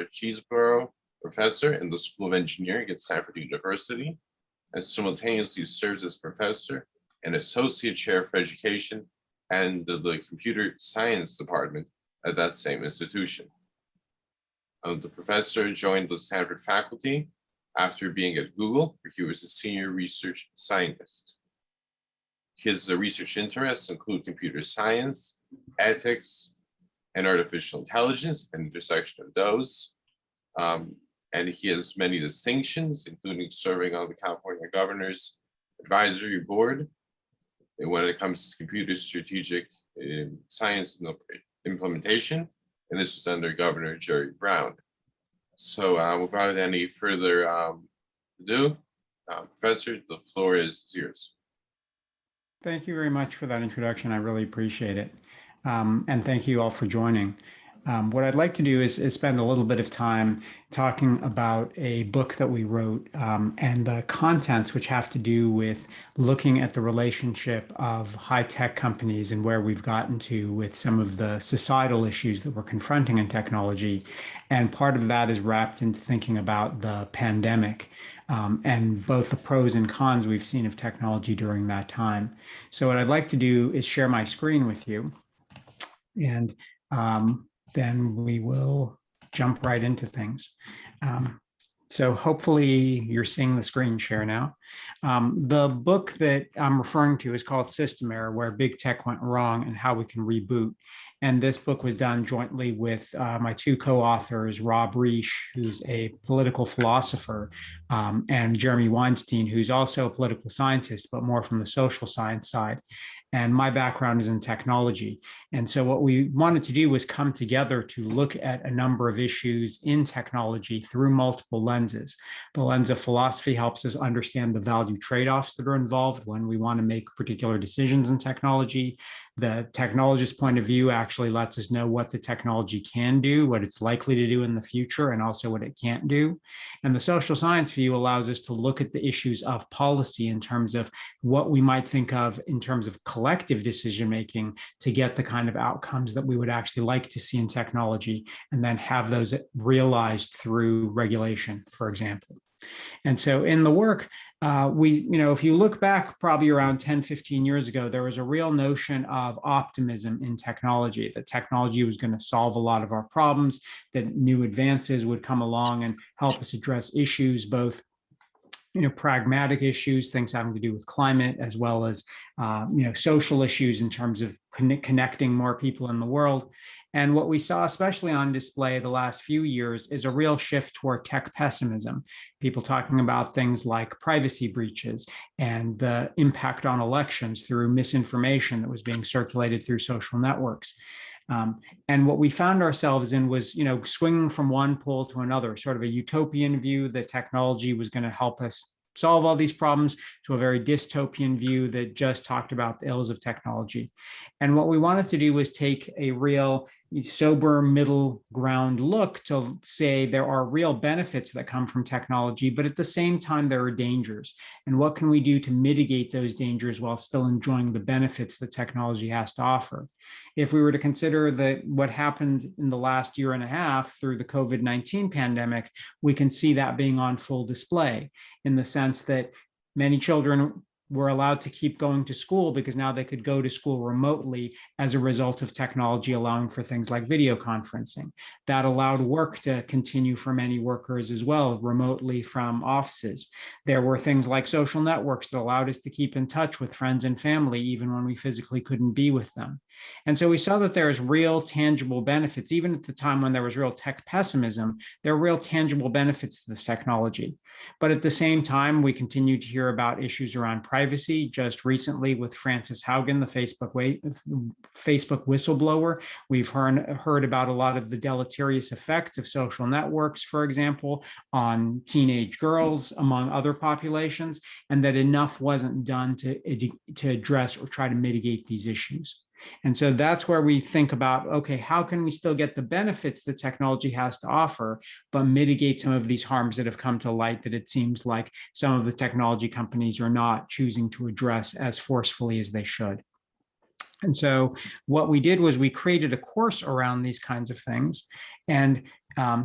Cheeseborough Professor in the School of Engineering at Stanford University, and simultaneously serves as professor and associate chair for education and the computer science department at that same institution. The professor joined the Stanford faculty after being at Google, where he was a senior research scientist. His research interests include computer science, ethics, and artificial intelligence, and intersection of those. And he has many distinctions, including serving on the California Governor's Advisory Board when it comes to computer strategic science and implementation. And this was under Governor Jerry Brown. So without any further ado, Professor, the floor is yours. Thank you very much for that introduction. I really appreciate it. And thank you all for joining. What I'd like to do is spend a little bit of time talking about a book that we wrote and the contents which have to do with looking at the relationship of high-tech companies and where we've gotten to with some of the societal issues that we're confronting in technology. And part of that is wrapped into thinking about the pandemic and both the pros and cons we've seen of technology during that time. So what I'd like to do is share my screen with you. And then we will jump right into things. So hopefully you're seeing the screen share now. The book that I'm referring to is called System Error, Where Big Tech Went Wrong and How We Can Reboot. And this book was done jointly with my two co-authors, Rob Reich, who's a political philosopher, and Jeremy Weinstein, who's also a political scientist, but more from the social science side. And my background is in technology. And so what we wanted to do was come together to look at a number of issues in technology through multiple lenses. The lens of philosophy helps us understand the value trade-offs that are involved when we want to make particular decisions in technology. The technologist's point of view actually lets us know what the technology can do, what it's likely to do in the future, and also what it can't do. And the social science view allows us to look at the issues of policy in terms of what we might think of in terms of collective decision-making to get the kind of outcomes that we would actually like to see in technology, and then have those realized through regulation, for example. And so in the work, if you look back probably around 10, 15 years ago, there was a real notion of optimism in technology, that technology was going to solve a lot of our problems, that new advances would come along and help us address issues, both pragmatic issues, things having to do with climate, as well as, social issues in terms of connecting more people in the world. And what we saw, especially on display the last few years, is a real shift toward tech pessimism. People talking about things like privacy breaches and the impact on elections through misinformation that was being circulated through social networks. And what we found ourselves in was, swinging from one pole to another, sort of a utopian view that technology was going to help us solve all these problems, to a very dystopian view that just talked about the ills of technology. And what we wanted to do was take a real sober middle ground look to say there are real benefits that come from technology, but at the same time, there are dangers. And what can we do to mitigate those dangers while still enjoying the benefits that technology has to offer? If we were to consider what happened in the last year and a half through the COVID-19 pandemic, we can see that being on full display in the sense that many children were allowed to keep going to school because now they could go to school remotely as a result of technology allowing for things like video conferencing. That allowed work to continue for many workers as well, remotely from offices. There were things like social networks that allowed us to keep in touch with friends and family, even when we physically couldn't be with them. And so we saw that there's real tangible benefits, even at the time when there was real tech pessimism, there are real tangible benefits to this technology. But at the same time, we continue to hear about issues around privacy. Just recently with Frances Haugen, the Facebook whistleblower, we've heard about a lot of the deleterious effects of social networks, for example, on teenage girls, among other populations, and that enough wasn't done to address or try to mitigate these issues. And so that's where we think about, okay, how can we still get the benefits that technology has to offer, but mitigate some of these harms that have come to light that it seems like some of the technology companies are not choosing to address as forcefully as they should. And so what we did was we created a course around these kinds of things. And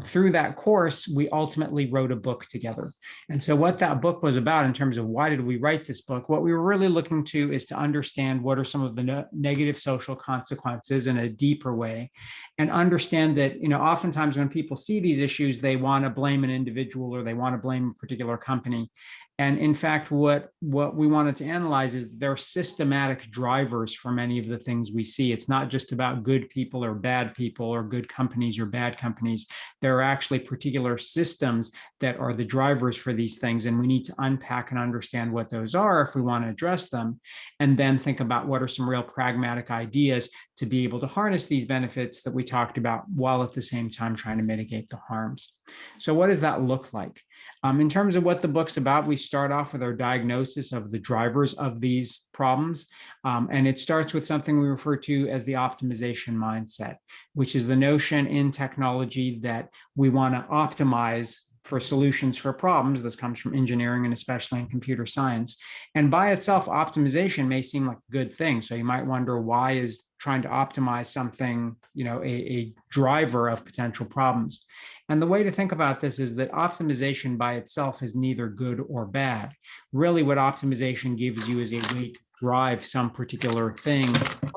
through that course, we ultimately wrote a book together. And so what that book was about in terms of why did we write this book, what we were really looking to is to understand what are some of the negative social consequences in a deeper way, and understand that, oftentimes when people see these issues, they want to blame an individual or they want to blame a particular company. And in fact, what we wanted to analyze is there are systematic drivers for many of the things we see. It's not just about good people or bad people or good companies or bad companies. There are actually particular systems that are the drivers for these things, and we need to unpack and understand what those are if we want to address them, and then think about what are some real pragmatic ideas to be able to harness these benefits that we talked about while at the same time trying to mitigate the harms. So what does that look like? In terms of what the book's about, we start off with our diagnosis of the drivers of these problems. And it starts with something we refer to as the optimization mindset, which is the notion in technology that we want to optimize for solutions for problems. This comes from engineering and especially in computer science. And by itself, optimization may seem like a good thing. So you might wonder, why is trying to optimize something, a driver of potential problems? And the way to think about this is that optimization by itself is neither good or bad. Really, what optimization gives you is a way to drive some particular thing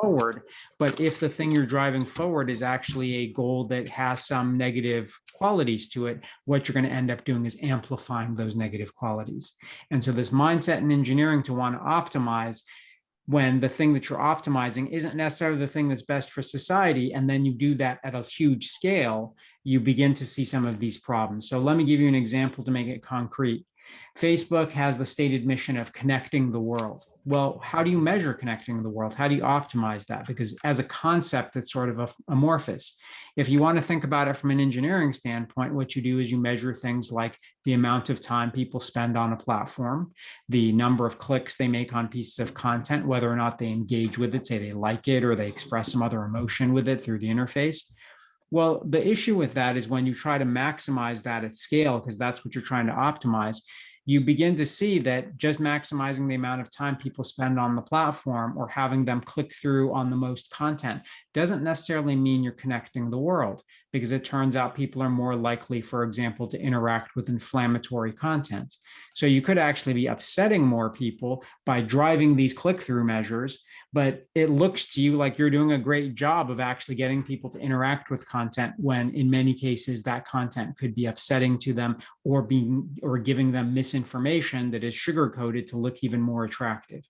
forward. But if the thing you're driving forward is actually a goal that has some negative qualities to it, what you're going to end up doing is amplifying those negative qualities. And so this mindset in engineering to want to optimize when the thing that you're optimizing isn't necessarily the thing that's best for society, and then you do that at a huge scale, you begin to see some of these problems. So let me give you an example to make it concrete. Facebook has the stated mission of connecting the world. Well, how do you measure connecting the world? How do you optimize that? Because as a concept, it's sort of amorphous. If you want to think about it from an engineering standpoint, what you do is you measure things like the amount of time people spend on a platform, the number of clicks they make on pieces of content, whether or not they engage with it, say they like it, or they express some other emotion with it through the interface. Well, the issue with that is when you try to maximize that at scale, because that's what you're trying to optimize, you begin to see that just maximizing the amount of time people spend on the platform or having them click through on the most content doesn't necessarily mean you're connecting the world, because it turns out people are more likely, for example, to interact with inflammatory content. So you could actually be upsetting more people by driving these click-through measures, but it looks to you like you're doing a great job of actually getting people to interact with content, when in many cases that content could be upsetting to them or giving them misinformation that is sugar-coated to look even more attractive.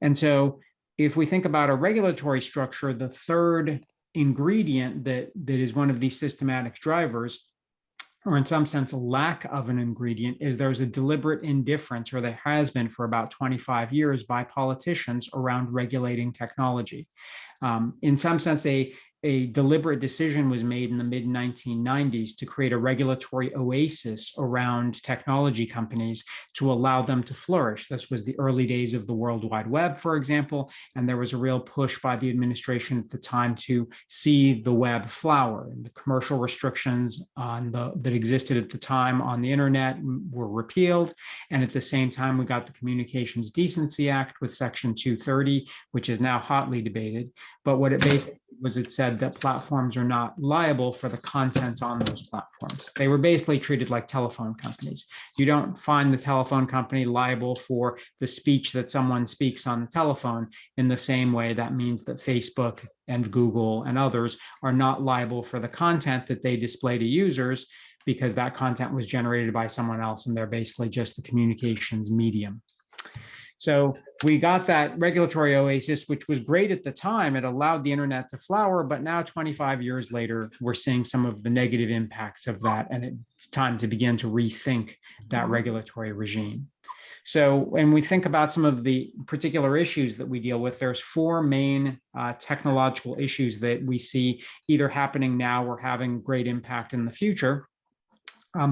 And so if we think about a regulatory structure, the third ingredient that is one of these systematic drivers, or in some sense a lack of an ingredient, is there's a deliberate indifference, or there has been for about 25 years, by politicians around regulating technology. In some sense, a deliberate decision was made in the mid-1990s to create a regulatory oasis around technology companies to allow them to flourish. This was the early days of the World Wide Web, for example, and there was a real push by the administration at the time to see the web flower. And the commercial restrictions that existed at the time on the internet were repealed, and at the same time, we got the Communications Decency Act with Section 230, which is now hotly debated. But what it basically was, it said that platforms are not liable for the content on those platforms. They were basically treated like telephone companies. You don't find the telephone company liable for the speech that someone speaks on the telephone. In the same way, that means that Facebook and Google and others are not liable for the content that they display to users, because that content was generated by someone else and they're basically just the communications medium. So we got that regulatory oasis, which was great at the time. It allowed the internet to flower, but now 25 years later, we're seeing some of the negative impacts of that, and it's time to begin to rethink that regulatory regime. So when we think about some of the particular issues that we deal with, there's four main technological issues that we see either happening now or having great impact in the future.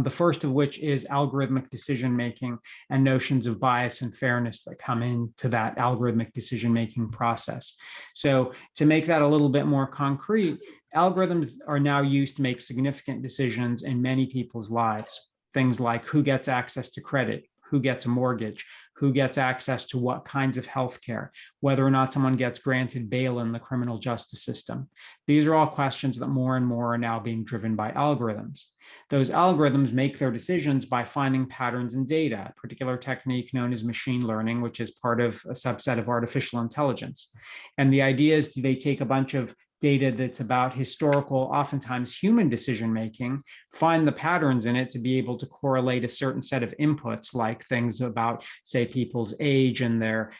The first of which is algorithmic decision-making and notions of bias and fairness that come into that algorithmic decision-making process. So to make that a little bit more concrete, algorithms are now used to make significant decisions in many people's lives. Things like who gets access to credit, who gets a mortgage, who gets access to what kinds of healthcare, whether or not someone gets granted bail in the criminal justice system. These are all questions that more and more are now being driven by algorithms. Those algorithms make their decisions by finding patterns in data, a particular technique known as machine learning, which is part of a subset of artificial intelligence. And the idea is they take a bunch of data that's about historical, oftentimes human decision-making, find the patterns in it to be able to correlate a certain set of inputs, like things about, say, people's age and their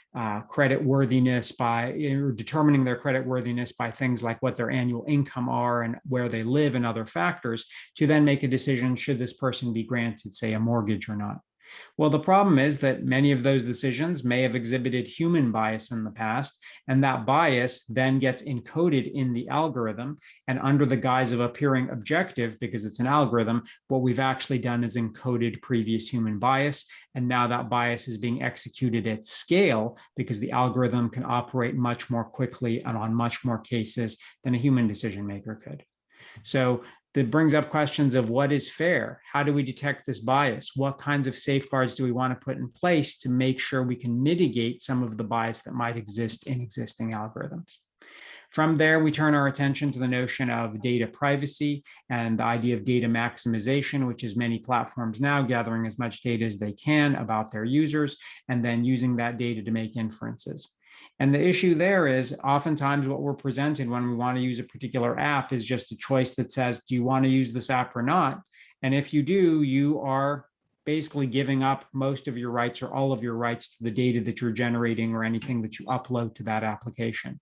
credit worthiness by determining their credit worthiness by things like what their annual income are and where they live and other factors, to then make a decision, should this person be granted, say, a mortgage or not. Well, the problem is that many of those decisions may have exhibited human bias in the past, and that bias then gets encoded in the algorithm, and under the guise of appearing objective, because it's an algorithm, what we've actually done is encoded previous human bias, and now that bias is being executed at scale because the algorithm can operate much more quickly and on much more cases than a human decision maker could. So that brings up questions of what is fair? How do we detect this bias? What kinds of safeguards do we want to put in place to make sure we can mitigate some of the bias that might exist in existing algorithms? From there, we turn our attention to the notion of data privacy and the idea of data maximization, which is many platforms now gathering as much data as they can about their users and then using that data to make inferences. And the issue there is oftentimes what we're presented when we want to use a particular app is just a choice that says, do you want to use this app or not? And if you do, you are basically giving up most of your rights or all of your rights to the data that you're generating or anything that you upload to that application.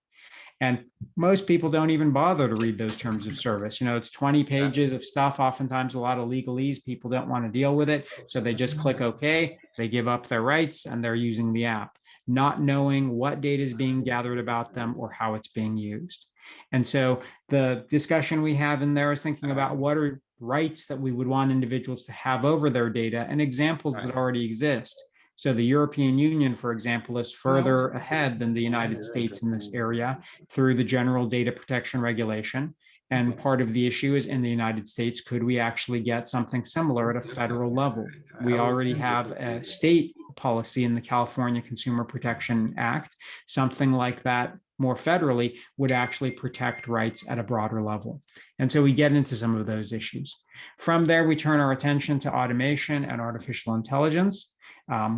And most people don't even bother to read those terms of service. You know, it's 20 pages of stuff, oftentimes a lot of legalese. People don't want to deal with it. So they just click OK, they give up their rights and they're using the app, not knowing what data is being gathered about them or how it's being used. And so the discussion we have in there is thinking about what are rights that we would want individuals to have over their data and examples that already exist. So the European Union, for example, is further ahead than the United States in this area through the General Data Protection Regulation. And part of the issue is in the United States, could we actually get something similar at a federal level? We already have a state policy in the California Consumer Protection Act. Something like that more federally would actually protect rights at a broader level. And so we get into some of those issues. From there, we turn our attention to automation and artificial intelligence.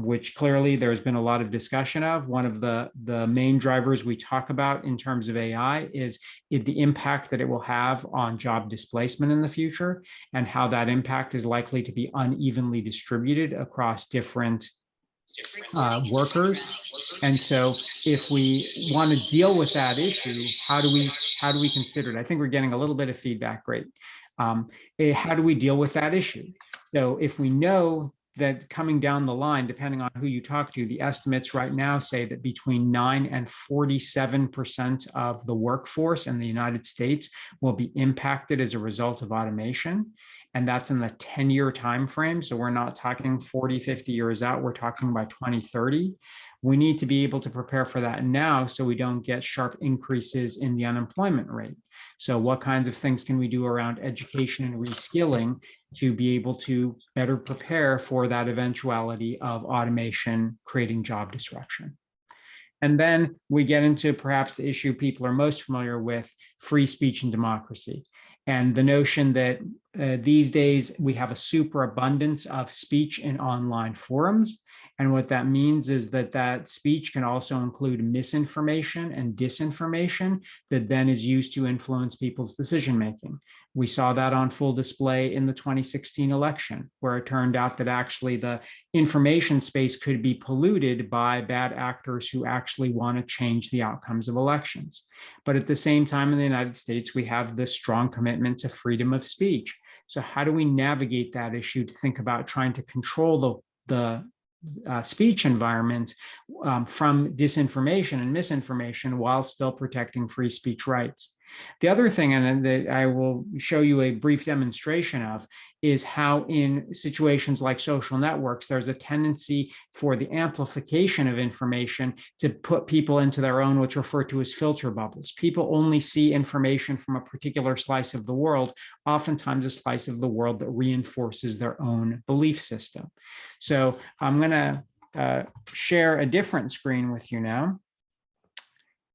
Which clearly there's been a lot of discussion of. One of the main drivers we talk about in terms of AI is the impact that it will have on job displacement in the future and how that impact is likely to be unevenly distributed across different workers. And so if we want to deal with that issue, how do we consider it? I think we're getting a little bit of feedback. Great. How do we deal with that issue? So if we know that coming down the line, depending on who you talk to, the estimates right now say that between 9 and 47% of the workforce in the United States will be impacted as a result of automation. And that's in the 10-year time frame. So we're not talking 40, 50 years out, we're talking by 2030. We need to be able to prepare for that now so we don't get sharp increases in the unemployment rate. So what kinds of things can we do around education and reskilling to be able to better prepare for that eventuality of automation creating job disruption? And then we get into perhaps the issue people are most familiar with, free speech and democracy. And the notion that these days we have a superabundance of speech in online forums. And what that means is that speech can also include misinformation and disinformation that then is used to influence people's decision-making. We saw that on full display in the 2016 election, where it turned out that actually the information space could be polluted by bad actors who actually want to change the outcomes of elections. But at the same time, in the United States, we have this strong commitment to freedom of speech. So how do we navigate that issue to think about trying to control the speech environment from disinformation and misinformation while still protecting free speech rights? The other thing, and that I will show you a brief demonstration of, is how in situations like social networks, there's a tendency for the amplification of information to put people into their own, what's referred to as filter bubbles. People only see information from a particular slice of the world, oftentimes a slice of the world that reinforces their own belief system. So I'm going to share a different screen with you now.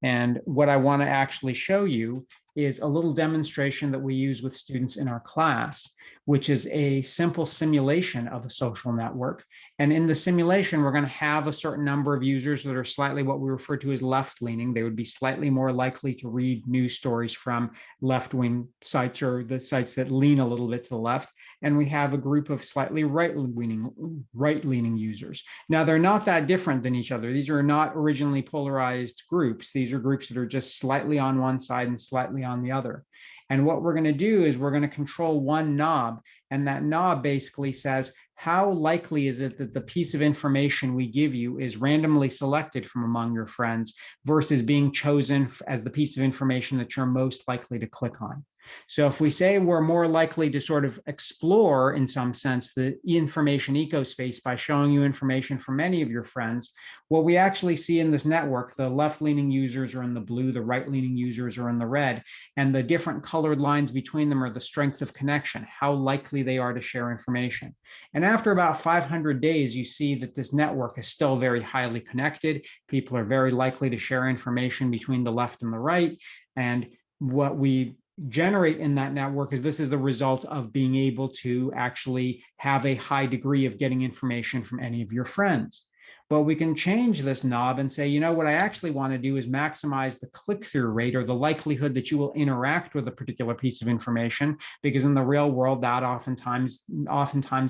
And what I want to actually show you is a little demonstration that we use with students in our class, which is a simple simulation of a social network. And in the simulation, we're going to have a certain number of users that are slightly what we refer to as left-leaning. They would be slightly more likely to read news stories from left-wing sites or the sites that lean a little bit to the left. And we have a group of slightly right-leaning users. Now, they're not that different than each other. These are not originally polarized groups. These are groups that are just slightly on one side and slightly on the other. And what we're going to do is we're going to control one knob, and that knob basically says, how likely is it that the piece of information we give you is randomly selected from among your friends versus being chosen as the piece of information that you're most likely to click on? So if we say we're more likely to sort of explore, in some sense, the information ecospace by showing you information from many of your friends, what we actually see in this network, the left-leaning users are in the blue, the right-leaning users are in the red, and the different colored lines between them are the strength of connection, how likely they are to share information. And after about 500 days, you see that this network is still very highly connected. People are very likely to share information between the left and the right. And what we generate in that network is this is the result of being able to actually have a high degree of getting information from any of your friends. But we can change this knob and say, you know, what I actually want to do is maximize the click-through rate, or the likelihood that you will interact with a particular piece of information, because in the real world, that oftentimes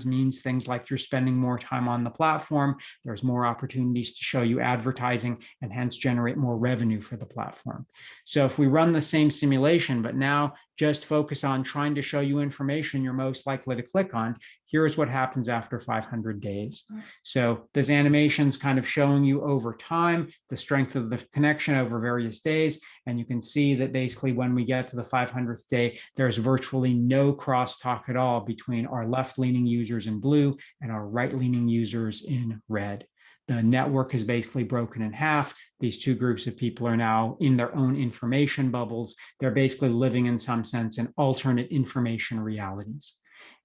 means things like you're spending more time on the platform, there's more opportunities to show you advertising, and hence generate more revenue for the platform. So if we run the same simulation, but now just focus on trying to show you information you're most likely to click on, here's what happens after 500 days. So this animation is kind of showing you over time the strength of the connection over various days. And you can see that basically when we get to the 500th day, there's virtually no crosstalk at all between our left-leaning users in blue and our right-leaning users in red. The network is basically broken in half. These two groups of people are now in their own information bubbles. They're basically living in some sense in alternate information realities.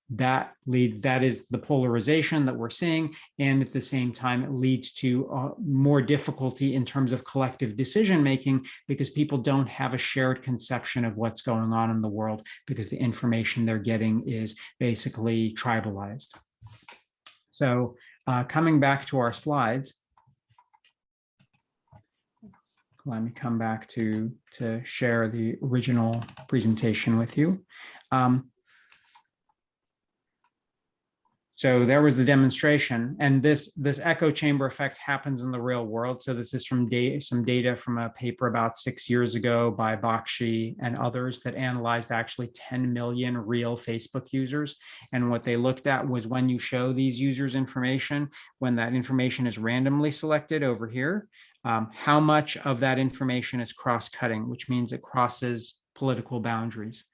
That is the polarization that we're seeing. And at the same time, it leads to more difficulty in terms of collective decision-making, because people don't have a shared conception of what's going on in the world, because the information they're getting is basically tribalized. So coming back to our slides, let me come back to share the original presentation with you. So there was the demonstration, and this echo chamber effect happens in the real world. So this is from some data from a paper about 6 years ago by Bakshi and others that analyzed actually 10 million real Facebook users. And what they looked at was when you show these users information, when that information is randomly selected over here, how much of that information is cross-cutting, which means it crosses political boundaries.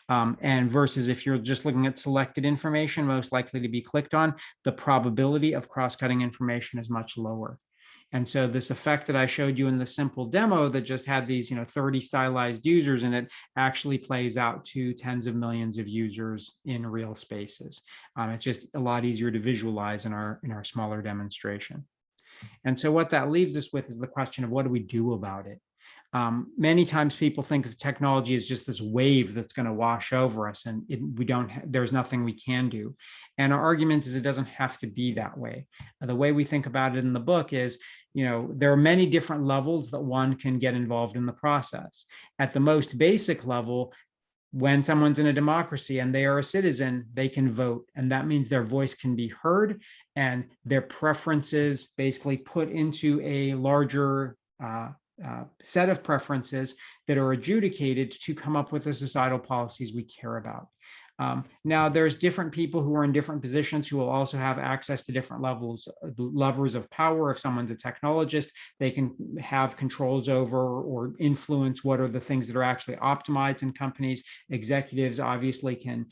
And versus if you're just looking at selected information, most likely to be clicked on, the probability of cross-cutting information is much lower. And so this effect that I showed you in the simple demo that just had these 30 stylized users in it actually plays out to tens of millions of users in real spaces. It's just a lot easier to visualize in our smaller demonstration. And so what that leaves us with is the question of what do we do about it? Many times people think of technology as just this wave that's going to wash over us, and there's nothing we can do. And our argument is it doesn't have to be that way. The way we think about it in the book is, there are many different levels that one can get involved in the process. At the most basic level, when someone's in a democracy and they are a citizen, they can vote. And that means their voice can be heard and their preferences basically put into a larger set of preferences that are adjudicated to come up with the societal policies we care about. Now, there's different people who are in different positions who will also have access to different levers of power. If someone's a technologist, they can have controls over or influence what are the things that are actually optimized in companies. Executives obviously can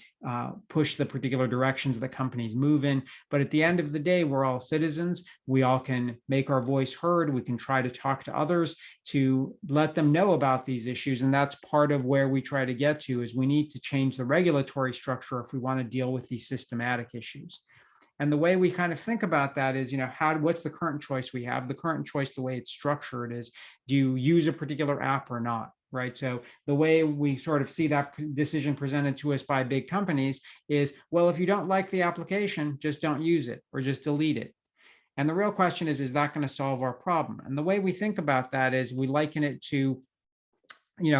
push the particular directions that companies move in. But at the end of the day, we're all citizens. We all can make our voice heard. We can try to talk to others to let them know about these issues. And that's part of where we try to get to, is we need to change the regulatory structure if we want to deal with these systematic issues. And the way we kind of think about that is, what's the current choice we have? The current choice, the way it's structured, is, do you use a particular app or not? Right. So the way we sort of see that decision presented to us by big companies is, well, if you don't like the application, just don't use it or just delete it. And the real question is that going to solve our problem? And the way we think about that is we liken it to,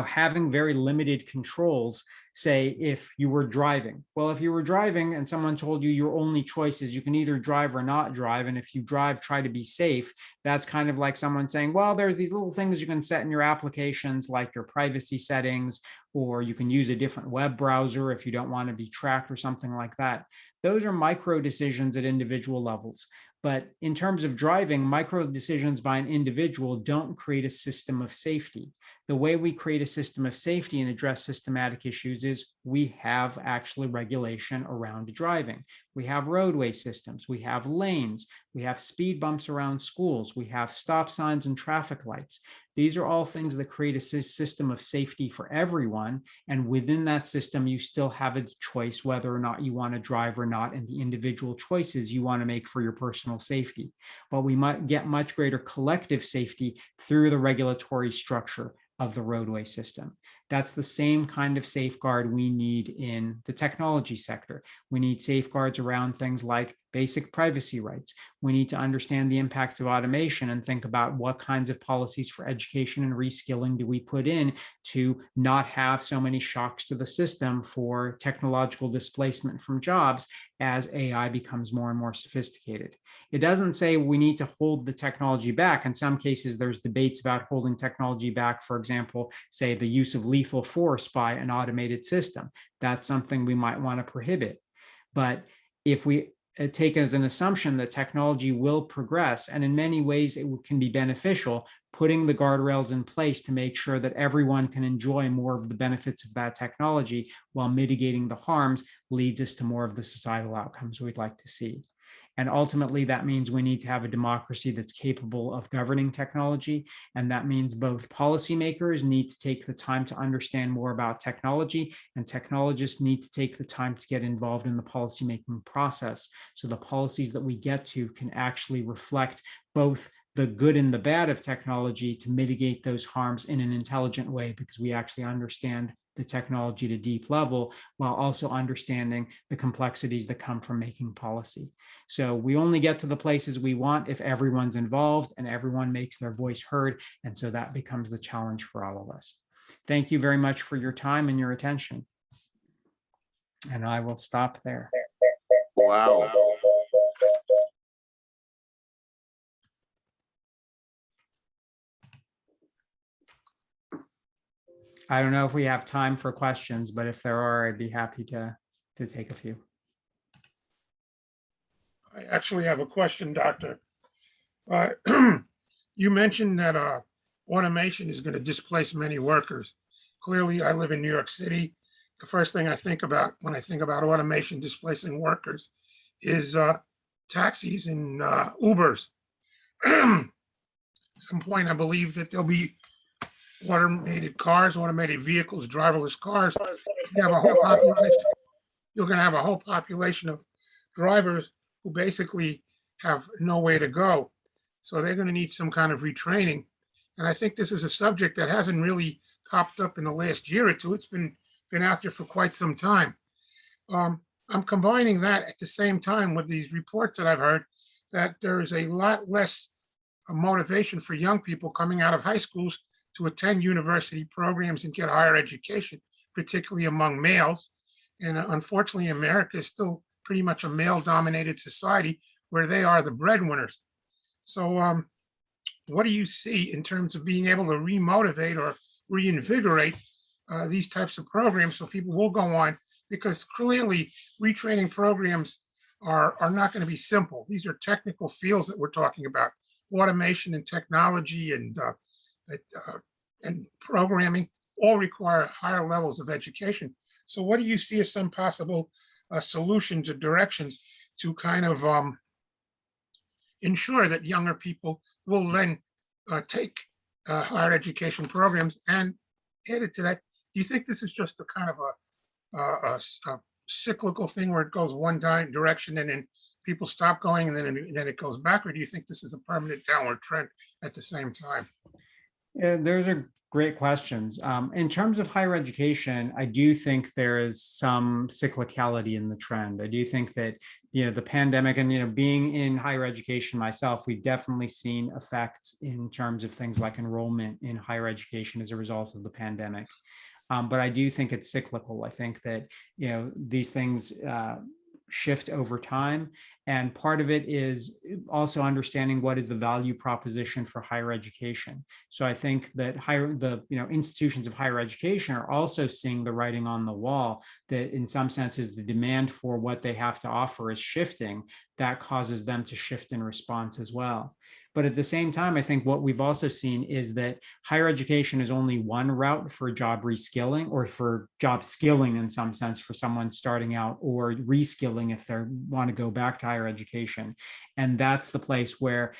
having very limited controls. Say, if you were driving, well, if you were driving and someone told you your only choice is you can either drive or not drive, and if you drive, try to be safe, that's kind of like someone saying, well, there's these little things you can set in your applications, like your privacy settings, or you can use a different web browser if you don't want to be tracked or something like that. Those are micro decisions at individual levels. But in terms of driving, micro decisions by an individual don't create a system of safety. The way we create a system of safety and address systematic issues is we have actually regulation around driving. We have roadway systems, we have lanes, we have speed bumps around schools, we have stop signs and traffic lights. These are all things that create a system of safety for everyone. And within that system, you still have a choice whether or not you want to drive or not, and the individual choices you want to make for your personal safety. But we might get much greater collective safety through the regulatory structure of the roadway system. That's the same kind of safeguard we need in the technology sector. We need safeguards around things like basic privacy rights. We need to understand the impacts of automation and think about what kinds of policies for education and reskilling do we put in to not have so many shocks to the system for technological displacement from jobs as AI becomes more and more sophisticated. It doesn't say we need to hold the technology back. In some cases, there's debates about holding technology back. For example, say the use of lethal force by an automated system. That's something we might want to prohibit. But if we take as an assumption that technology will progress, and in many ways it can be beneficial, putting the guardrails in place to make sure that everyone can enjoy more of the benefits of that technology while mitigating the harms leads us to more of the societal outcomes we'd like to see. And ultimately, that means we need to have a democracy that's capable of governing technology. And that means both policymakers need to take the time to understand more about technology, and technologists need to take the time to get involved in the policymaking process. So the policies that we get to can actually reflect both the good and the bad of technology to mitigate those harms in an intelligent way, because we actually understand the technology at a deep level, while also understanding the complexities that come from making policy. So we only get to the places we want if everyone's involved and everyone makes their voice heard. And so that becomes the challenge for all of us. Thank you very much for your time and your attention. And I will stop there. Wow. I don't know if we have time for questions, but if there are, I'd be happy to take a few. I actually have a question, Doctor. You mentioned that automation is going to displace many workers. Clearly, I live in New York City. The first thing I think about when I think about automation displacing workers is taxis and Ubers. At some point, I believe that there'll be automated cars, automated vehicles, driverless cars. You have a whole population. You're going to have a whole population of drivers who basically have no way to go. So they're going to need some kind of retraining. And I think this is a subject that hasn't really popped up in the last year or two. It's been out there for quite some time. I'm combining that at the same time with these reports that I've heard that there is a lot less motivation for young people coming out of high schools to attend university programs and get higher education, particularly among males. And unfortunately, America is still pretty much a male-dominated society where they are the breadwinners. So what do you see in terms of being able to remotivate or reinvigorate these types of programs so people will go on Because clearly retraining programs are not going to be simple. These are technical fields that we're talking about, automation and technology and programming all require higher levels of education. So what do you see as some possible solutions or directions to kind of ensure that younger people will then take higher education programs? And added to that, do you think this is just a kind of a cyclical thing where it goes one direction and then people stop going and then it goes back? Or do you think this is a permanent downward trend at the same time? Yeah, those are great questions. In terms of higher education, I do think there is some cyclicality in the trend. I do think that, the pandemic and, being in higher education myself, we've definitely seen effects in terms of things like enrollment in higher education as a result of the pandemic. But I do think it's cyclical. I think that, these things shift over time. And part of it is also understanding what is the value proposition for higher education. So I think that institutions of higher education are also seeing the writing on the wall that in some senses the demand for what they have to offer is shifting. That causes them to shift in response as well. But at the same time, I think what we've also seen is that higher education is only one route for job reskilling or for job skilling in some sense for someone starting out, or reskilling if they want to go back to higher education. And that's the place where,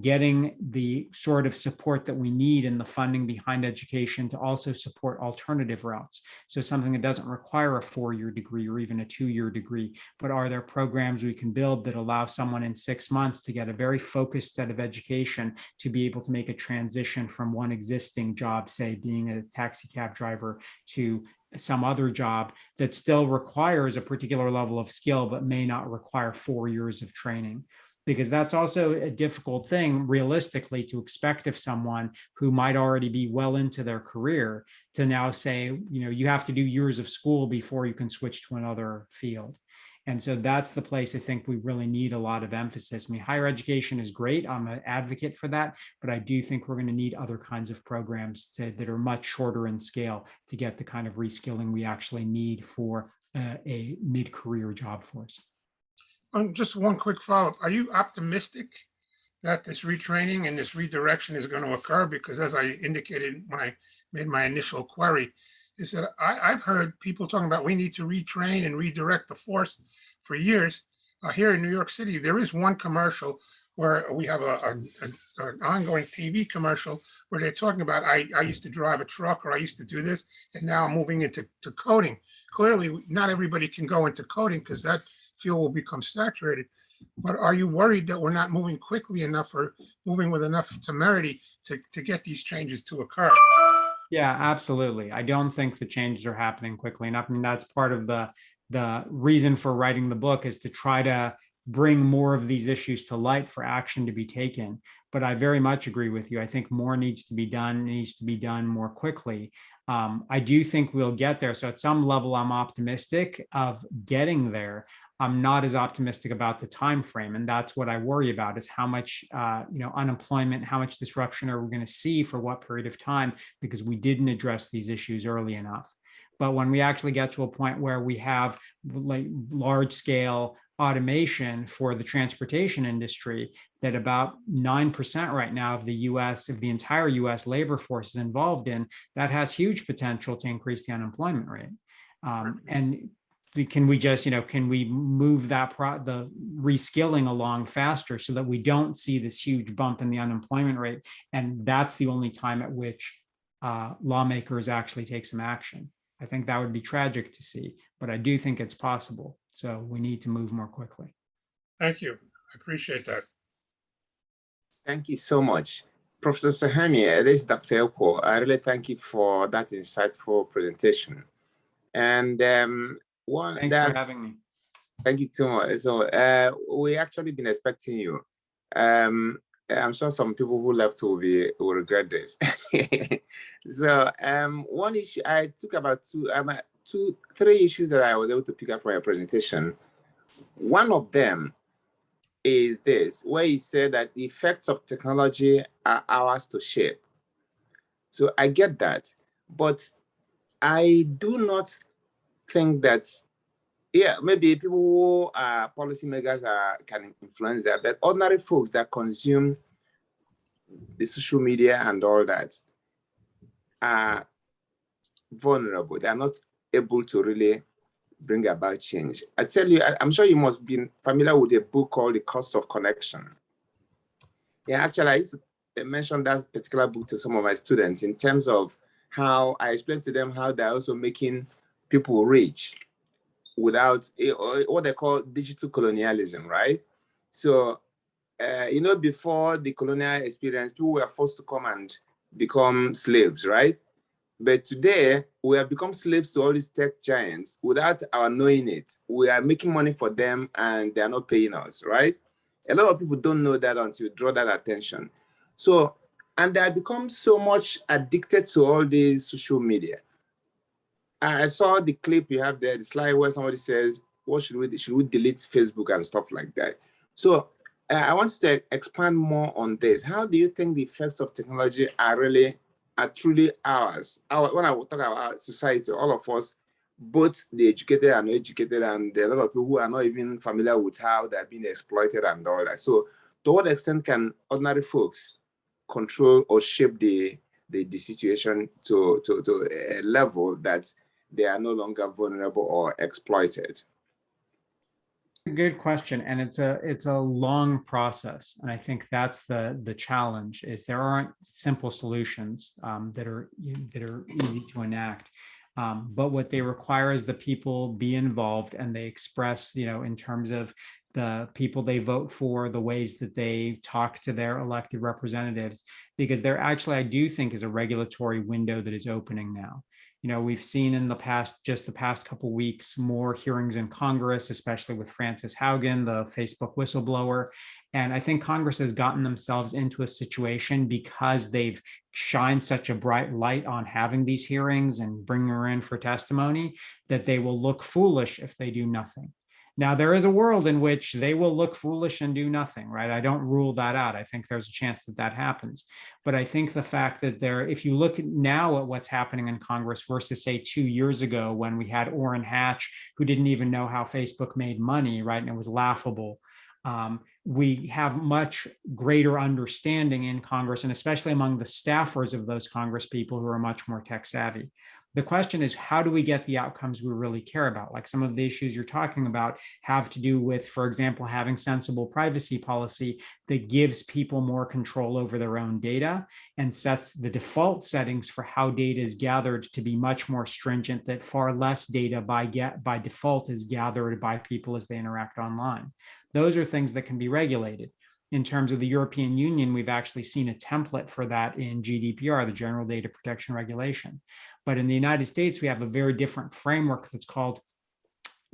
getting the sort of support that we need and the funding behind education to also support alternative routes. So something that doesn't require a 4-year degree or even a 2-year degree, but are there programs we can build that allow someone in 6 months to get a very focused set of education to be able to make a transition from one existing job, say being a taxi cab driver, to some other job that still requires a particular level of skill, but may not require 4 years of training. Because that's also a difficult thing realistically to expect of someone who might already be well into their career to now say, you have to do years of school before you can switch to another field. And so that's the place I think we really need a lot of emphasis. I mean, higher education is great. I'm an advocate for that, but I do think we're going to need other kinds of programs that are much shorter in scale to get the kind of reskilling we actually need for a mid-career job force. Just one quick follow-up. Are you optimistic that this retraining and this redirection is going to occur? Because as I indicated when I made my initial query, is that I've heard people talking about we need to retrain and redirect the force for years. Here in New York City, there is one commercial where we have an ongoing TV commercial where they're talking about, I used to drive a truck, or I used to do this, and now I'm moving into coding. Clearly, not everybody can go into coding because that field will become saturated. But are you worried that we're not moving quickly enough or moving with enough temerity to get these changes to occur? Yeah, absolutely. I don't think the changes are happening quickly enough. I mean, that's part of the reason for writing the book, is to try to bring more of these issues to light for action to be taken. But I very much agree with you. I think more needs to be done, more quickly. I do think we'll get there. So at some level, I'm optimistic of getting there. I'm not as optimistic about the time frame, and that's what I worry about: is how much unemployment, how much disruption are we going to see for what period of time, because we didn't address these issues early enough. But when we actually get to a point where we have like large scale automation for the transportation industry, that about 9% right now of the entire US labor force is involved in, that has huge potential to increase the unemployment rate. And can we move the reskilling along faster so that we don't see this huge bump in the unemployment rate? And that's the only time at which lawmakers actually take some action. I think that would be tragic to see, but I do think it's possible. So we need to move more quickly. Thank you. I appreciate that. Thank you so much. Professor Sahami, this is Dr. Elko. I really thank you for that insightful presentation. And thanks for having me. Thank you so much. So we actually been expecting you. I'm sure some people who left will regret this. So one issue I took about three issues that I was able to pick up from your presentation. One of them is this, where you said that the effects of technology are ours to shape. So I get that, but I do not think that, yeah, maybe people who are policymakers can influence that, but ordinary folks that consume the social media and all that are vulnerable. They are not able to really bring about change. I tell you, I'm sure you must be familiar with a book called The Cost of Connection. Yeah, actually, I used to mention that particular book to some of my students in terms of how I explained to them how they're also making people rich without what they call digital colonialism, right? So, you know, before the colonial experience, people were forced to come and become slaves, right? But today, we have become slaves to all these tech giants without our knowing it. We are making money for them and they are not paying us, right? A lot of people don't know that until you draw that attention. So, and they have become so much addicted to all these social media. I saw the clip you have there, the slide where somebody says, what should we delete Facebook and stuff like that? So I want to expand more on this. How do you think the effects of technology are truly ours? When I talk about our society, all of us, both the educated and uneducated, and a lot of people who are not even familiar with how they're being exploited and all that. So to what extent can ordinary folks control or shape the situation to a level that they are no longer vulnerable or exploited? Good question, and it's a long process, and I think that's the challenge. Is there aren't simple solutions that are easy to enact, but what they require is the people be involved and they express, in terms of the people they vote for, the ways that they talk to their elected representatives, because there actually, I do think, is a regulatory window that is opening now. We've seen in the past couple of weeks, more hearings in Congress, especially with Frances Haugen, the Facebook whistleblower. And I think Congress has gotten themselves into a situation because they've shined such a bright light on having these hearings and bringing her in for testimony, that they will look foolish if they do nothing. Now, there is a world in which they will look foolish and do nothing, right? I don't rule that out. I think there's a chance that happens. But I think the fact that if you look now at what's happening in Congress versus, say, 2 years ago when we had Orrin Hatch, who didn't even know how Facebook made money, right? And it was laughable. We have much greater understanding in Congress, and especially among the staffers of those Congress people who are much more tech savvy. The question is, how do we get the outcomes we really care about? Like some of the issues you're talking about have to do with, for example, having sensible privacy policy that gives people more control over their own data and sets the default settings for how data is gathered to be much more stringent, that far less data by default is gathered by people as they interact online. Those are things that can be regulated. In terms of the European Union, we've actually seen a template for that in GDPR, the General Data Protection Regulation. But in the United States, we have a very different framework that's called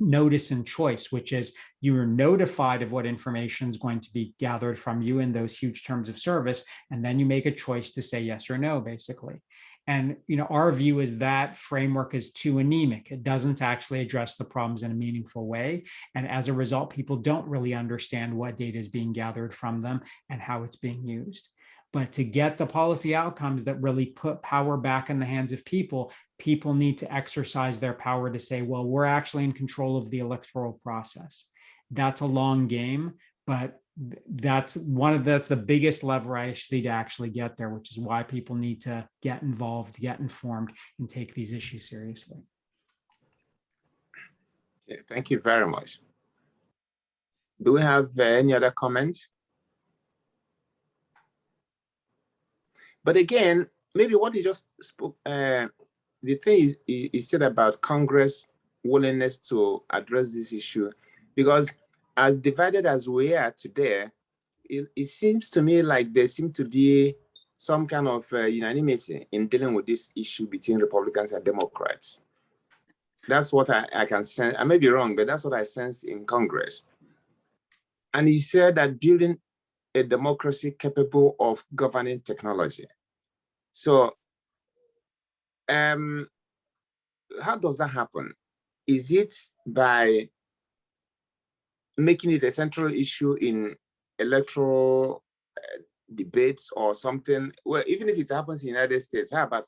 notice and choice, which is you are notified of what information is going to be gathered from you in those huge terms of service, and then you make a choice to say yes or no, basically. And our view is that framework is too anemic. It doesn't actually address the problems in a meaningful way. And as a result, people don't really understand what data is being gathered from them and how it's being used. But to get the policy outcomes that really put power back in the hands of people, people need to exercise their power to say, well, we're actually in control of the electoral process. That's a long game, but that's the biggest lever I see to actually get there, which is why people need to get involved, get informed, and take these issues seriously. Yeah, thank you very much. Do we have any other comments? But again, maybe what he just spoke, the thing he said about Congress' willingness to address this issue, because as divided as we are today, it seems to me like there seems to be some kind of unanimity in dealing with this issue between Republicans and Democrats. That's what I can sense. I may be wrong, but that's what I sense in Congress. And he said that building a democracy capable of governing technology. So how does that happen? Is it by making it a central issue in electoral debates or something? Well, even if it happens in the United States, how about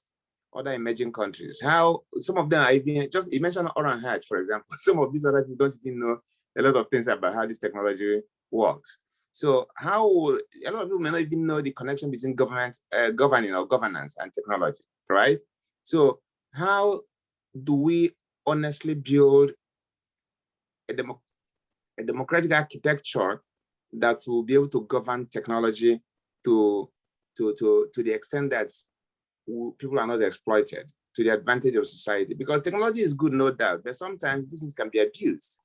other emerging countries, how some of them are even, just you mentioned Oran Hatch, for example. Some of these other people don't even know a lot of things about how this technology works. So how a lot of people may not even know the connection between governing or governance and technology, right? So how do we honestly build a democratic architecture that will be able to govern technology to the extent that people are not exploited to the advantage of society? Because technology is good, no doubt, but sometimes these things can be abused.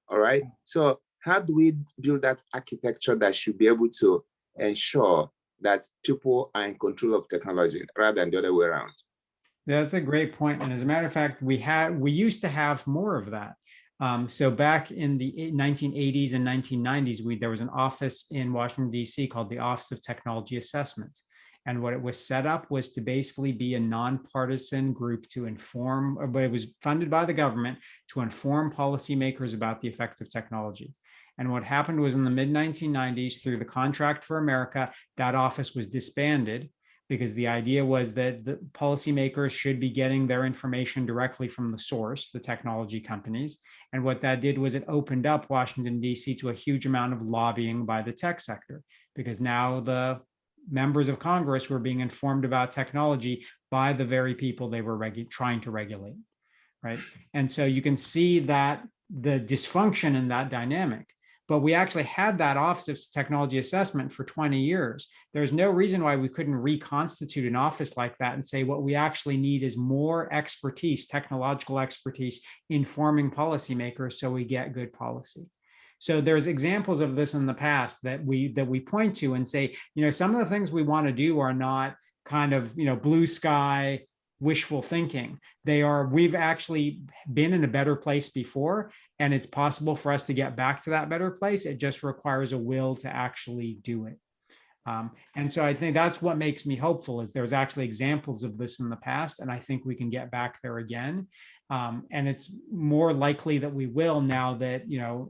All right. So how do we build that architecture that should be able to ensure that people are in control of technology rather than the other way around? That's a great point. And as a matter of fact, we used to have more of that. So back in the 1980s and 1990s, there was an office in Washington, D.C. called the Office of Technology Assessment. And what it was set up was to basically be a nonpartisan group to inform, but it was funded by the government to inform policymakers about the effects of technology. And what happened was in the mid-1990s, through the Contract for America, that office was disbanded, because the idea was that the policymakers should be getting their information directly from the source, the technology companies. And what that did was it opened up Washington, D.C. to a huge amount of lobbying by the tech sector, because now the members of Congress were being informed about technology by the very people they were trying to regulate, right? And so you can see that the dysfunction in that dynamic. But we actually had that Office of Technology Assessment for 20 years. There's no reason why we couldn't reconstitute an office like that and say what we actually need is more expertise, technological expertise, informing policymakers so we get good policy. So there's examples of this in the past that we point to and say, some of the things we want to do are not kind of, blue sky, wishful thinking. We've actually been in a better place before, and it's possible for us to get back to that better place. It just requires a will to actually do it. And so I think that's what makes me hopeful, is there's actually examples of this in the past, and I think we can get back there again. And it's more likely that we will now that,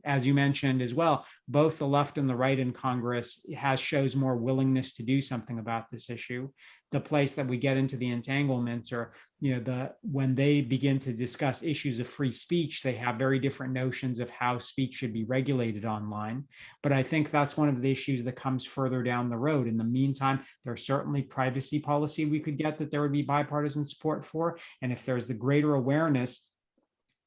as you mentioned as well, both the left and the right in Congress shows more willingness to do something about this issue. The place that we get into the entanglements are, when they begin to discuss issues of free speech, they have very different notions of how speech should be regulated online. But I think that's one of the issues that comes further down the road. In the meantime, there's certainly privacy policy we could get that there would be bipartisan support for. And if there's the greater awareness,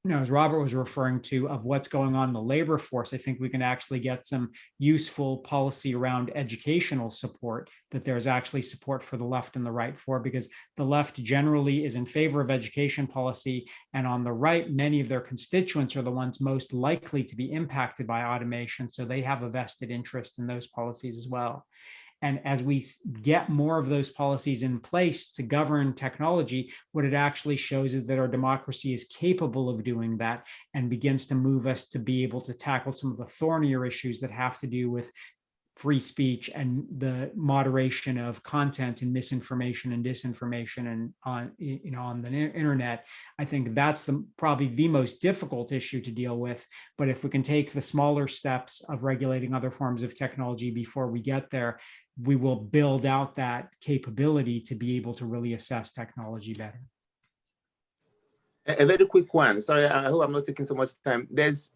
as Robert was referring to, of what's going on in the labor force, I think we can actually get some useful policy around educational support that there's actually support for the left and the right for, because the left generally is in favor of education policy. And on the right, many of their constituents are the ones most likely to be impacted by automation. So they have a vested interest in those policies as well. And as we get more of those policies in place to govern technology, what it actually shows is that our democracy is capable of doing that, and begins to move us to be able to tackle some of the thornier issues that have to do with free speech and the moderation of content and misinformation and disinformation and on the internet. I think that's probably the most difficult issue to deal with. But if we can take the smaller steps of regulating other forms of technology before we get there, we will build out that capability to be able to really assess technology better. A very quick one. Sorry, I hope I'm not taking so much time.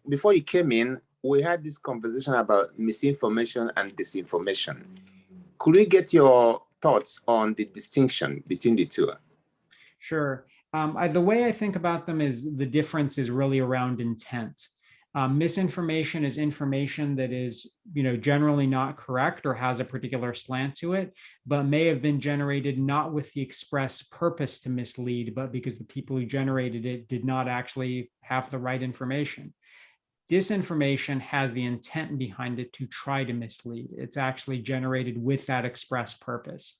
Before you came in, we had this conversation about misinformation and disinformation. Could we get your thoughts on the distinction between the two? Sure. The way I think about them is the difference is really around intent. Misinformation is information that is, generally not correct or has a particular slant to it, but may have been generated not with the express purpose to mislead, but because the people who generated it did not actually have the right information. Disinformation has the intent behind it to try to mislead. It's actually generated with that express purpose.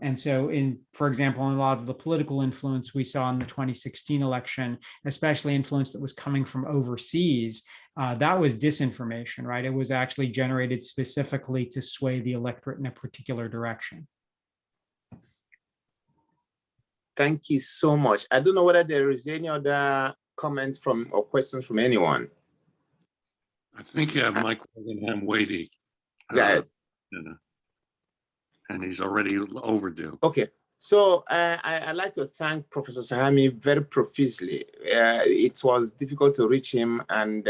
And so for example, in a lot of the political influence we saw in the 2016 election, especially influence that was coming from overseas, that was disinformation, right? It was actually generated specifically to sway the electorate in a particular direction. Thank you so much. I don't know whether there is any other comments or questions from anyone. I think you have Mike Willingham waiting. Go ahead. And he's already overdue. Okay. So I'd like to thank Professor Sahami very profusely. It was difficult to reach him, and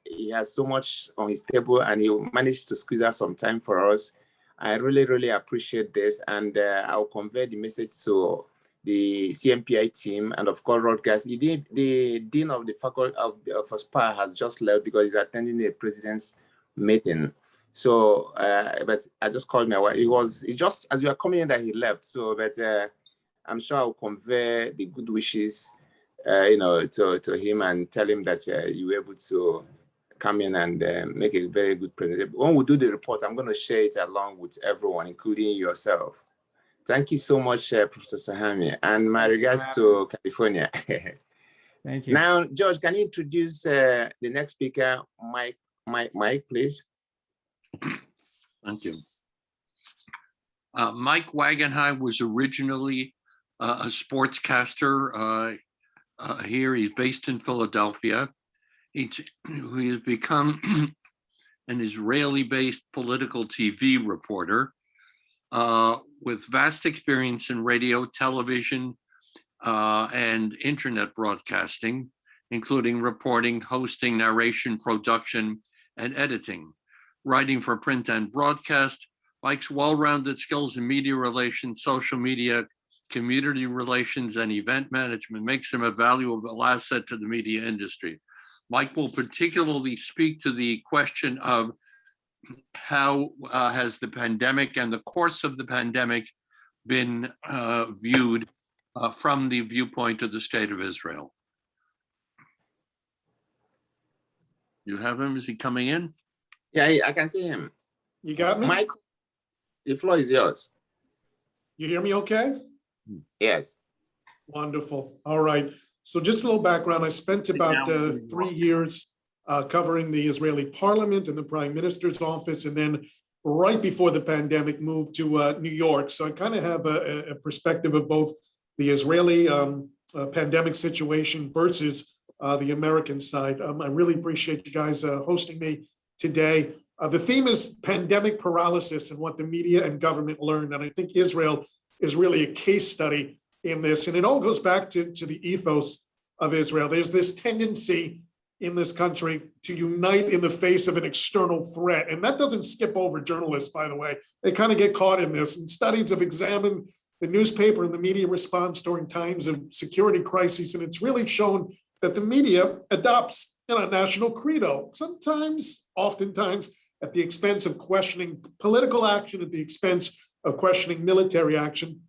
he has so much on his table, and he managed to squeeze out some time for us. I really, really appreciate this, and I'll convey the message to the CMPI team, and of course, Rodgers. The dean of the faculty of SPA has just left because he's attending the president's meeting. So, but I just called my wife. It just as you are coming in that he left. So, but I'm sure I'll convey the good wishes, to him and tell him that you were able to come in and make a very good presentation. When we do the report, I'm going to share it along with everyone, including yourself. Thank you so much, Professor Sahami, and my regards to California. Thank you. Now, George, can you introduce the next speaker, Mike, please? Thank you. Mike Wagenheim was originally a sportscaster here. He's based in Philadelphia. He has become an Israeli-based political TV reporter with vast experience in radio, television, and internet broadcasting, including reporting, hosting, narration, production, and editing. Writing for print and broadcast, Mike's well-rounded skills in media relations, social media, community relations, and event management makes him a valuable asset to the media industry. Mike will particularly speak to the question of how has the pandemic and the course of the pandemic been viewed from the viewpoint of the State of Israel. You have him? Is he coming in? Yeah, I can see him. You got me? Mike, the floor is yours. You hear me okay? Yes. Wonderful. All right. So just a little background. I spent about 3 years covering the Israeli parliament and the prime minister's office. And then right before the pandemic moved to New York. So I kind of have a perspective of both the Israeli pandemic situation versus the American side. I really appreciate you guys hosting me today. The theme is pandemic paralysis and what the media and government learned. And I think Israel is really a case study in this. And it all goes back to the ethos of Israel. There's this tendency in this country to unite in the face of an external threat. And that doesn't skip over journalists, by the way. They kind of get caught in this. And studies have examined the newspaper and the media response during times of security crises. And it's really shown that the media adopts a national credo, sometimes, oftentimes, at the expense of questioning political action, at the expense of questioning military action.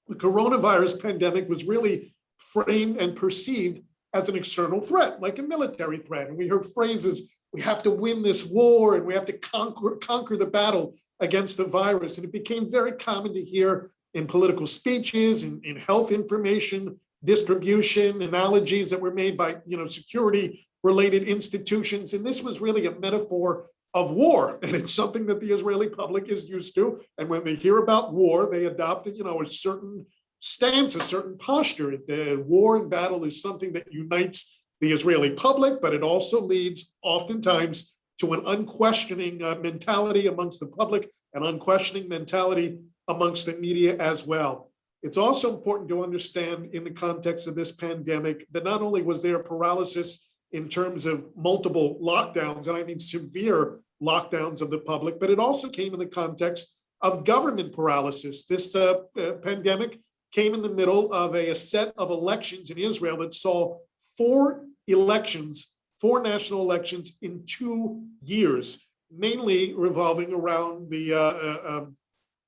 The coronavirus pandemic was really framed and perceived as an external threat, like a military threat. And we heard phrases, we have to win this war and we have to conquer the battle against the virus. And it became very common to hear in political speeches, in health information, distribution, analogies that were made by security-related institutions. And this was really a metaphor of war. And it's something that the Israeli public is used to. And when they hear about war, they adopt a certain stance, a certain posture. War and battle is something that unites the Israeli public, but it also leads oftentimes to an unquestioning mentality amongst the public, an unquestioning mentality amongst the media as well. It's also important to understand in the context of this pandemic that not only was there paralysis in terms of multiple lockdowns, and I mean severe lockdowns of the public, but it also came in the context of government paralysis. This pandemic came in the middle of a set of elections in Israel that saw four national elections in 2 years, mainly revolving around the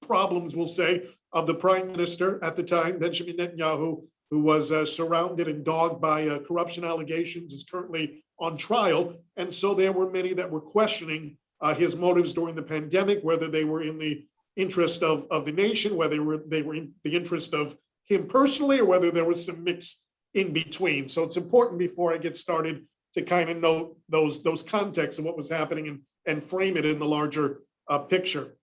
problems, we'll say, of the prime minister at the time, Benjamin Netanyahu, who was surrounded and dogged by corruption allegations, is currently on trial. And so there were many that were questioning his motives during the pandemic, whether they were in the interest of the nation, whether they were in the interest of him personally, or whether there was some mix in between. So it's important before I get started to kind of note those contexts of what was happening and frame it in the larger picture.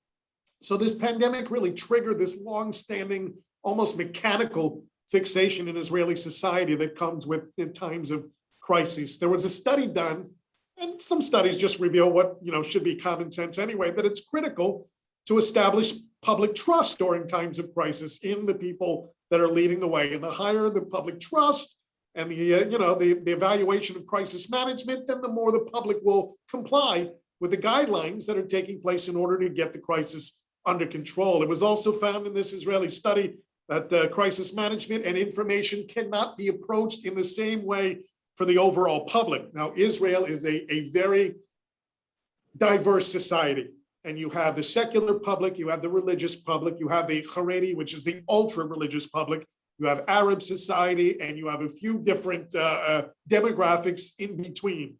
So this pandemic really triggered this long-standing, almost mechanical fixation in Israeli society that comes with in times of crisis. There was a study done, and some studies just reveal what should be common sense anyway, that it's critical to establish public trust during times of crisis in the people that are leading the way. And the higher the public trust and the evaluation of crisis management, then the more the public will comply with the guidelines that are taking place in order to get the crisis under control. It was also found in this Israeli study that crisis management and information cannot be approached in the same way for the overall public. Now, Israel is a very diverse society. And you have the secular public, you have the religious public, you have the Haredi, which is the ultra-religious public, you have Arab society, and you have a few different demographics in between.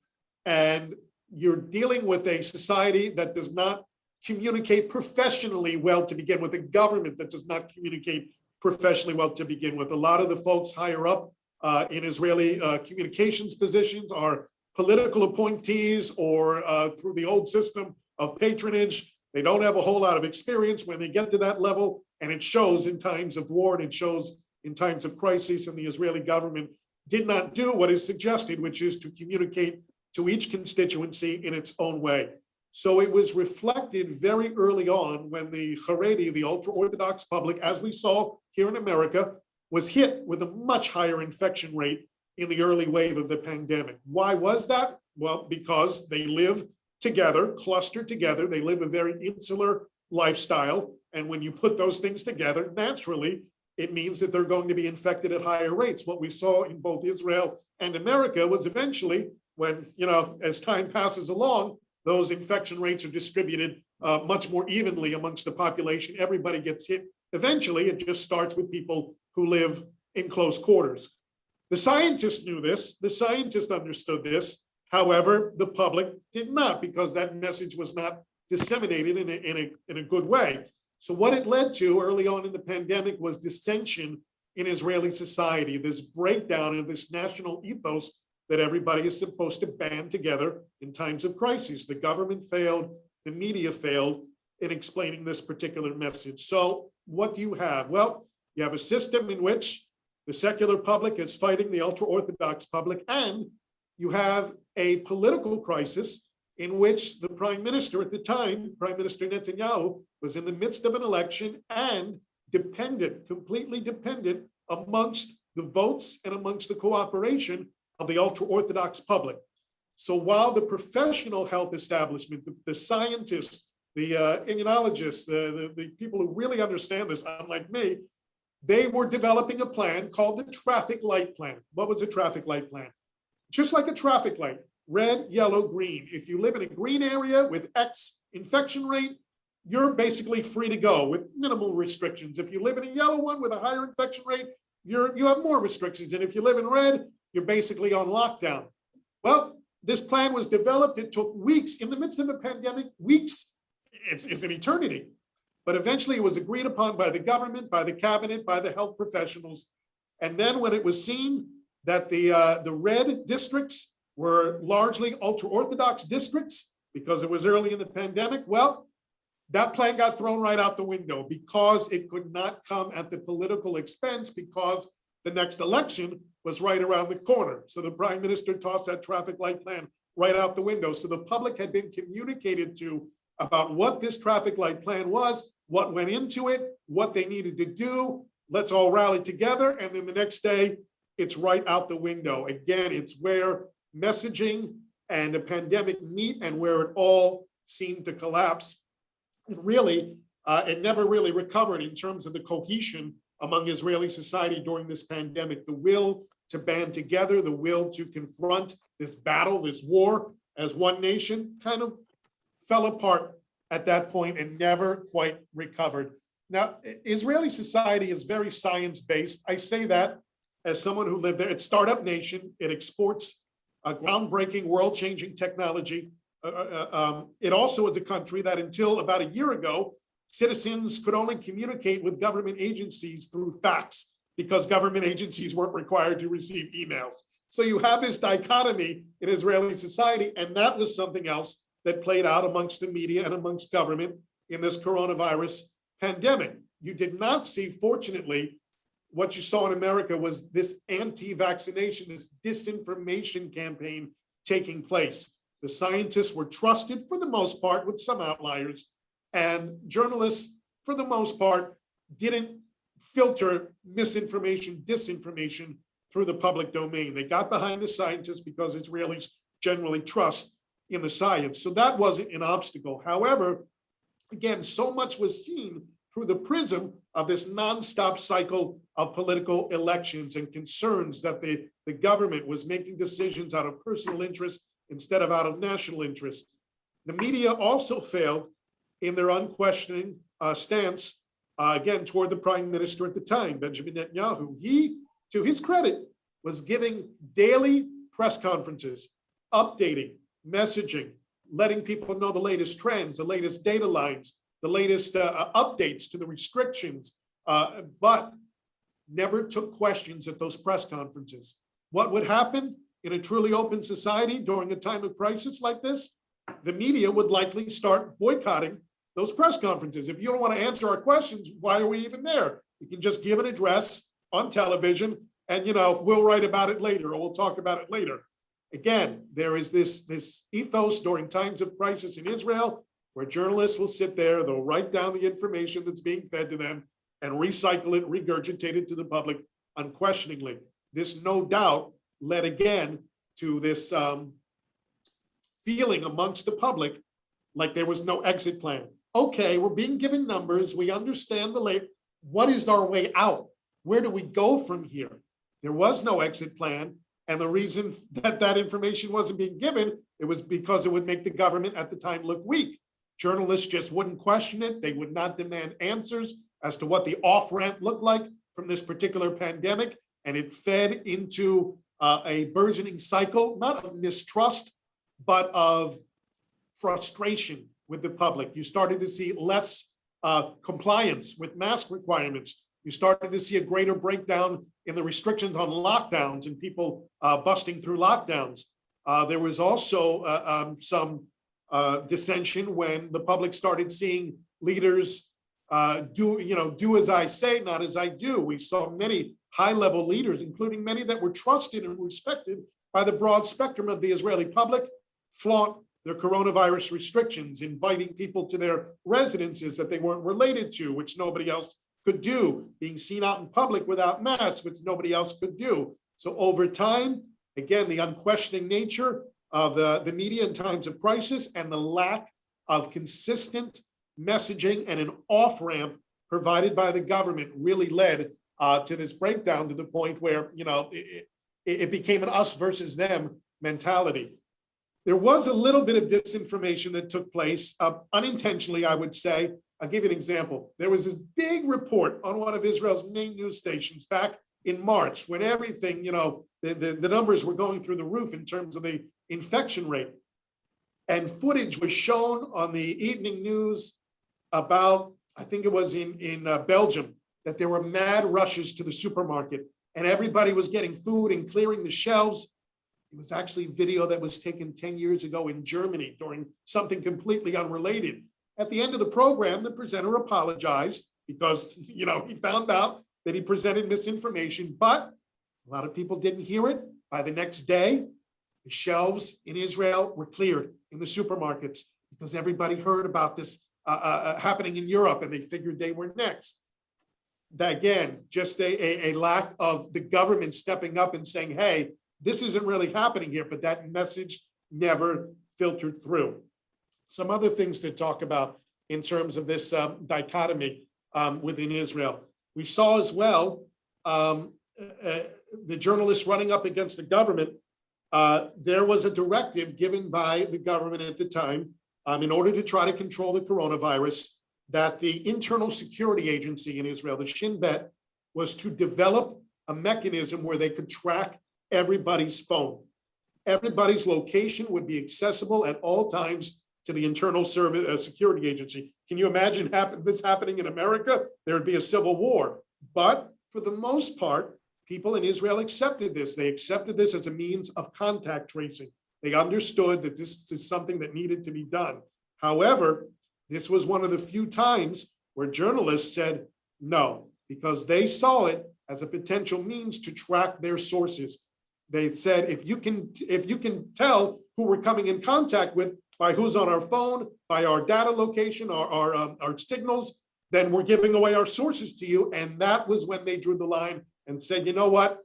And you're dealing with a society that does not communicate professionally well to begin with, a government that does not communicate professionally well to begin with. A lot of the folks higher up in Israeli communications positions are political appointees or through the old system of patronage. They don't have a whole lot of experience when they get to that level, and it shows in times of war and it shows in times of crisis, and the Israeli government did not do what is suggested, which is to communicate to each constituency in its own way. So it was reflected very early on when the Haredi, the ultra-Orthodox public, as we saw here in America, was hit with a much higher infection rate in the early wave of the pandemic. Why was that? Well, because they live together, clustered together. They live a very insular lifestyle. And when you put those things together, naturally, it means that they're going to be infected at higher rates. What we saw in both Israel and America was eventually when, as time passes along, those infection rates are distributed much more evenly amongst the population. Everybody gets hit. Eventually, it just starts with people who live in close quarters. The scientists knew this. The scientists understood this. However, the public did not, because that message was not disseminated in a good way. So what it led to early on in the pandemic was dissension in Israeli society, this breakdown of this national ethos that everybody is supposed to band together in times of crisis. The government failed, the media failed in explaining this particular message. So what do you have? Well, you have a system in which the secular public is fighting the ultra-Orthodox public, and you have a political crisis in which the prime minister at the time, Prime Minister Netanyahu, was in the midst of an election and completely dependent amongst the votes and amongst the cooperation of the ultra-Orthodox public. So while the professional health establishment, the scientists, the immunologists, the people who really understand this, unlike me, they were developing a plan called the traffic light plan. What was a traffic light plan? Just like a traffic light, red, yellow, green. If you live in a green area with X infection rate, you're basically free to go with minimal restrictions. If you live in a yellow one with a higher infection rate, you have more restrictions. And if you live in red, you're basically on lockdown. Well, this plan was developed. It took weeks in the midst of the pandemic, weeks. It's an eternity. But eventually it was agreed upon by the government, by the cabinet, by the health professionals. And then when it was seen that the red districts were largely ultra-Orthodox districts because it was early in the pandemic, well, that plan got thrown right out the window because it could not come at the political expense because the next election was right around the corner. So the prime minister tossed that traffic light plan right out the window. So the public had been communicated to about what this traffic light plan was, what went into it, what they needed to do. Let's all rally together. And then the next day, it's right out the window. Again, it's where messaging and the pandemic meet and where it all seemed to collapse. And really, it never really recovered in terms of the cohesion among Israeli society during this pandemic, the will to band together, the will to confront this battle, this war as one nation kind of fell apart at that point and never quite recovered. Now, Israeli society is very science-based. I say that as someone who lived there. It's a startup nation. It exports a groundbreaking, world-changing technology. It also is a country that until about a year ago, citizens could only communicate with government agencies through fax because government agencies weren't required to receive emails. So you have this dichotomy in Israeli society, and that was something else that played out amongst the media and amongst government in this coronavirus pandemic. You did not see, fortunately, what you saw in America was this anti-vaccination, this disinformation campaign taking place. The scientists were trusted for the most part, with some outliers, And journalists, for the most part, didn't filter misinformation, disinformation through the public domain. They got behind the scientists because Israelis generally trust in the science. So that wasn't an obstacle. However, again, so much was seen through the prism of this nonstop cycle of political elections and concerns that the government was making decisions out of personal interest instead of out of national interest. The media also failed in their unquestioning stance, again, toward the prime minister at the time, Benjamin Netanyahu. He, to his credit, was giving daily press conferences, updating, messaging, letting people know the latest trends, the latest data lines, the latest updates to the restrictions, but never took questions at those press conferences. What would happen in a truly open society during a time of crisis like this? The media would likely start boycotting those press conferences. If you don't want to answer our questions, why are we even there? You can just give an address on television and, we'll write about it later or we'll talk about it later. Again, there is this ethos during times of crisis in Israel where journalists will sit there, they'll write down the information that's being fed to them and recycle it, regurgitate it to the public unquestioningly. This no doubt led again to this feeling amongst the public like there was no exit plan. Okay, we're being given numbers, we understand the late. What is our way out? Where do we go from here? There was no exit plan. And the reason that that information wasn't being given, it was because it would make the government at the time look weak. Journalists just wouldn't question it. They would not demand answers as to what the off-ramp looked like from this particular pandemic. And it fed into a burgeoning cycle, not of mistrust, but of frustration with the public. You started to see less compliance with mask requirements. You started to see a greater breakdown in the restrictions on lockdowns and people busting through lockdowns. There was also some dissension when the public started seeing leaders do as I say, not as I do. We saw many high-level leaders, including many that were trusted and respected by the broad spectrum of the Israeli public, flaunt their coronavirus restrictions, inviting people to their residences that they weren't related to, which nobody else could do, being seen out in public without masks, which nobody else could do. So over time, again, the unquestioning nature of the media in times of crisis and the lack of consistent messaging and an off-ramp provided by the government really led to this breakdown to the point where, it became an us versus them mentality. There was a little bit of disinformation that took place, unintentionally, I would say. I'll give you an example. There was this big report on one of Israel's main news stations back in March when everything, the numbers were going through the roof in terms of the infection rate. And footage was shown on the evening news about, I think it was in Belgium, that there were mad rushes to the supermarket and everybody was getting food and clearing the shelves. It was actually video that was taken 10 years ago in Germany during something completely unrelated. At the end of the program, the presenter apologized because, he found out that he presented misinformation, but a lot of people didn't hear it. By the next day, the shelves in Israel were cleared in the supermarkets because everybody heard about this happening in Europe and they figured they were next. That, again, just a lack of the government stepping up and saying, hey, this isn't really happening here, but that message never filtered through. Some other things to talk about in terms of this dichotomy within Israel. We saw as well the journalists running up against the government. There was a directive given by the government at the time in order to try to control the coronavirus that the internal security agency in Israel, the Shin Bet, was to develop a mechanism where they could track everybody's phone. Everybody's location would be accessible at all times to the internal security agency. Can you imagine this happening in America? There would be a civil war. But for the most part, people in Israel accepted this. They accepted this as a means of contact tracing. They understood that this is something that needed to be done. However, this was one of the few times where journalists said no, because they saw it as a potential means to track their sources. They said, if you can tell who we're coming in contact with, by who's on our phone, by our data location, our signals, then we're giving away our sources to you. And that was when they drew the line and said, you know what?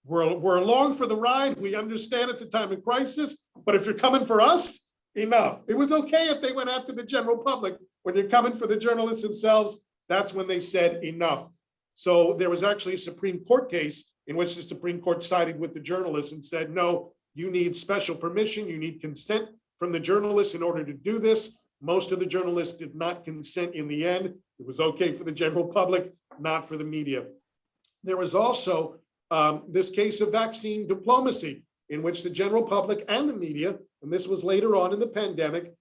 We're along for the ride. We understand it's a time of crisis, but if you're coming for us, enough. It was okay if they went after the general public. When you're coming for the journalists themselves, that's when they said enough. So there was actually a Supreme Court case in which the Supreme Court sided with the journalists and said, no, you need special permission, you need consent from the journalists in order to do this. Most of the journalists did not consent in the end. It was okay for the general public, not for the media. There was also this case of vaccine diplomacy in which the general public and the media, and this was later on in the pandemic,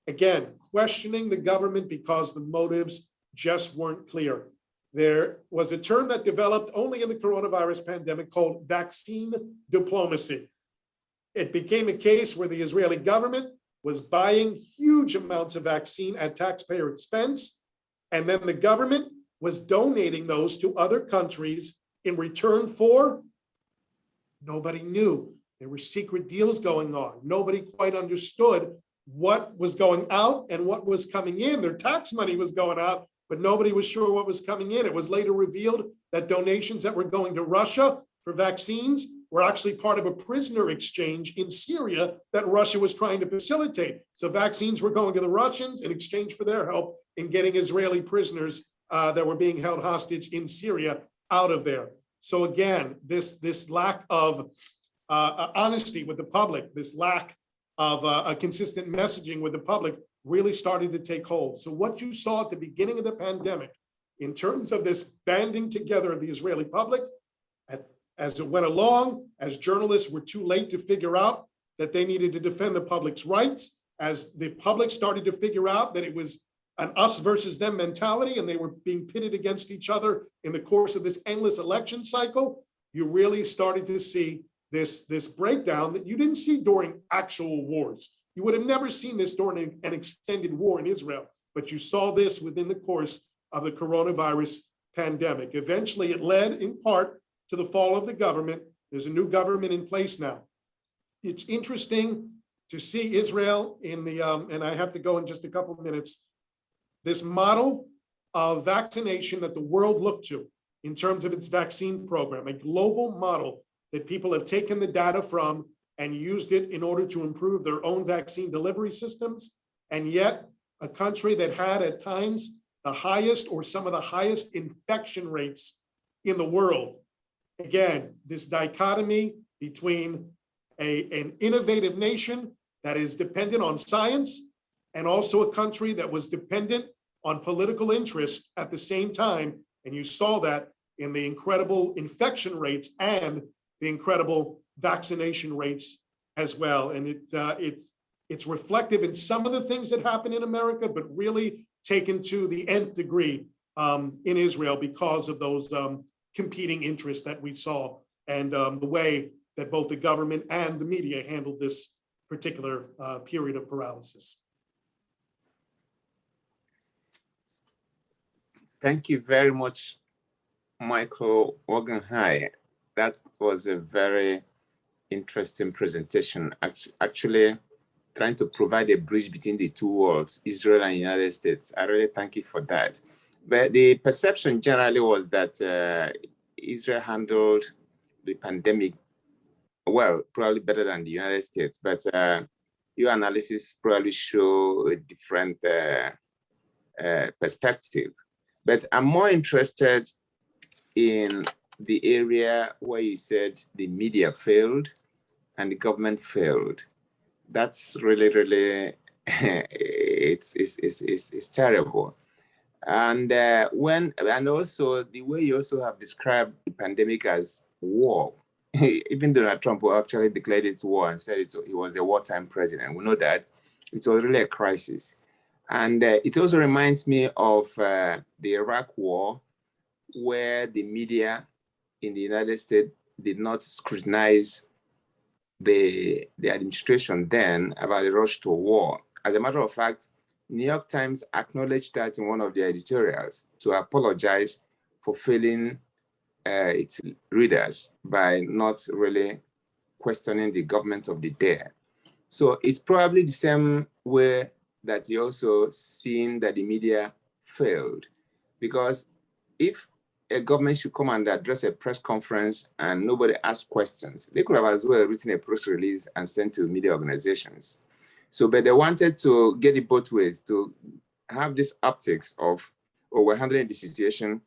again, questioning the government because the motives just weren't clear. There was a term that developed only in the coronavirus pandemic called vaccine diplomacy. It became a case where the Israeli government was buying huge amounts of vaccine at taxpayer expense, and then the government was donating those to other countries in return for, nobody knew. There were secret deals going on. Nobody quite understood what was going out and what was coming in. Their tax money was going out, but nobody was sure what was coming in. It was later revealed that donations that were going to Russia for vaccines were actually part of a prisoner exchange in Syria that Russia was trying to facilitate. So vaccines were going to the Russians in exchange for their help in getting Israeli prisoners that were being held hostage in Syria out of there. So again, this lack of honesty with the public, this lack of a consistent messaging with the public really started to take hold. So what you saw at the beginning of the pandemic, in terms of this banding together of the Israeli public, as it went along, as journalists were too late to figure out that they needed to defend the public's rights, as the public started to figure out that it was an us versus them mentality and they were being pitted against each other in the course of this endless election cycle, you really started to see this breakdown that you didn't see during actual wars. You would have never seen this during an extended war in Israel, but you saw this within the course of the coronavirus pandemic. Eventually, it led in part to the fall of the government. There's a new government in place now. It's interesting to see Israel in the, and I have to go in just a couple of minutes, this model of vaccination that the world looked to in terms of its vaccine program, a global model that people have taken the data from and used it in order to improve their own vaccine delivery systems. And yet a country that had at times the highest or some of the highest infection rates in the world. Again, this dichotomy between an innovative nation that is dependent on science and also a country that was dependent on political interest at the same time. And you saw that in the incredible infection rates and the incredible vaccination rates as well. And it's reflective in some of the things that happen in America, but really taken to the nth degree in Israel because of those competing interests that we saw and the way that both the government and the media handled this particular period of paralysis. Thank you very much, Michael Wagenhai. That was a very interesting presentation. Actually, trying to provide a bridge between the two worlds, Israel and United States. I really thank you for that. But the perception generally was that Israel handled the pandemic well, probably better than the United States. But your analysis probably show a different perspective. But I'm more interested in the area where you said the media failed and the government failed. That's really, it's terrible. And also the way you also have described the pandemic as war. Even Donald Trump actually declared it war and said he was a wartime president. We know that it was really a crisis. And it also reminds me of the Iraq War, where the media in the United States did not scrutinize the administration then about the rush to war. As a matter of fact, New York Times acknowledged that in one of their editorials to apologize for failing its readers by not really questioning the government of the day. So it's probably the same way that you also seen that the media failed? Because if a government should come and address a press conference and nobody asked questions, they could have as well written a press release and sent to media organizations. So, but they wanted to get it both ways, to have this optics of, oh, we're handling the situation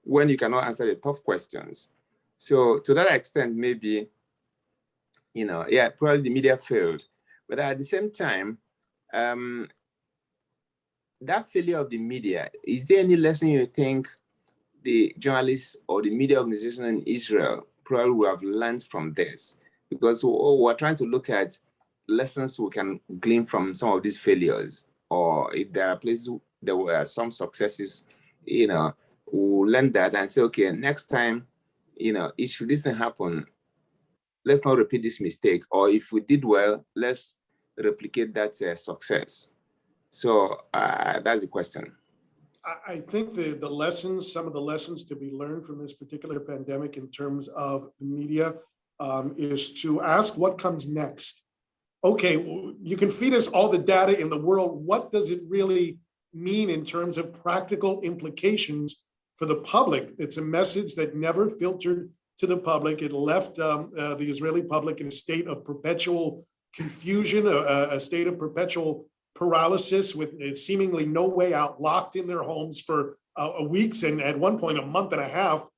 when you cannot answer the tough questions. So to that extent, maybe, yeah, probably the media failed. But at the same time, that failure of the media, is there any lesson you think the journalists or the media organization in Israel probably would have learned from this? Because we're trying to look at lessons we can glean from some of these failures, or if there are places there were some successes, we'll learn that and say, okay, next time, should this thing happen, let's not repeat this mistake. Or if we did well, let's replicate that success. So that's the question. I think some of the lessons to be learned from this particular pandemic in terms of the media is to ask what comes next. Okay, you can feed us all the data in the world. What does it really mean in terms of practical implications for the public? It's a message that never filtered to the public. It left the Israeli public in a state of perpetual confusion, a state of perpetual paralysis with seemingly no way out, locked in their homes for weeks, and at one point a month and a half,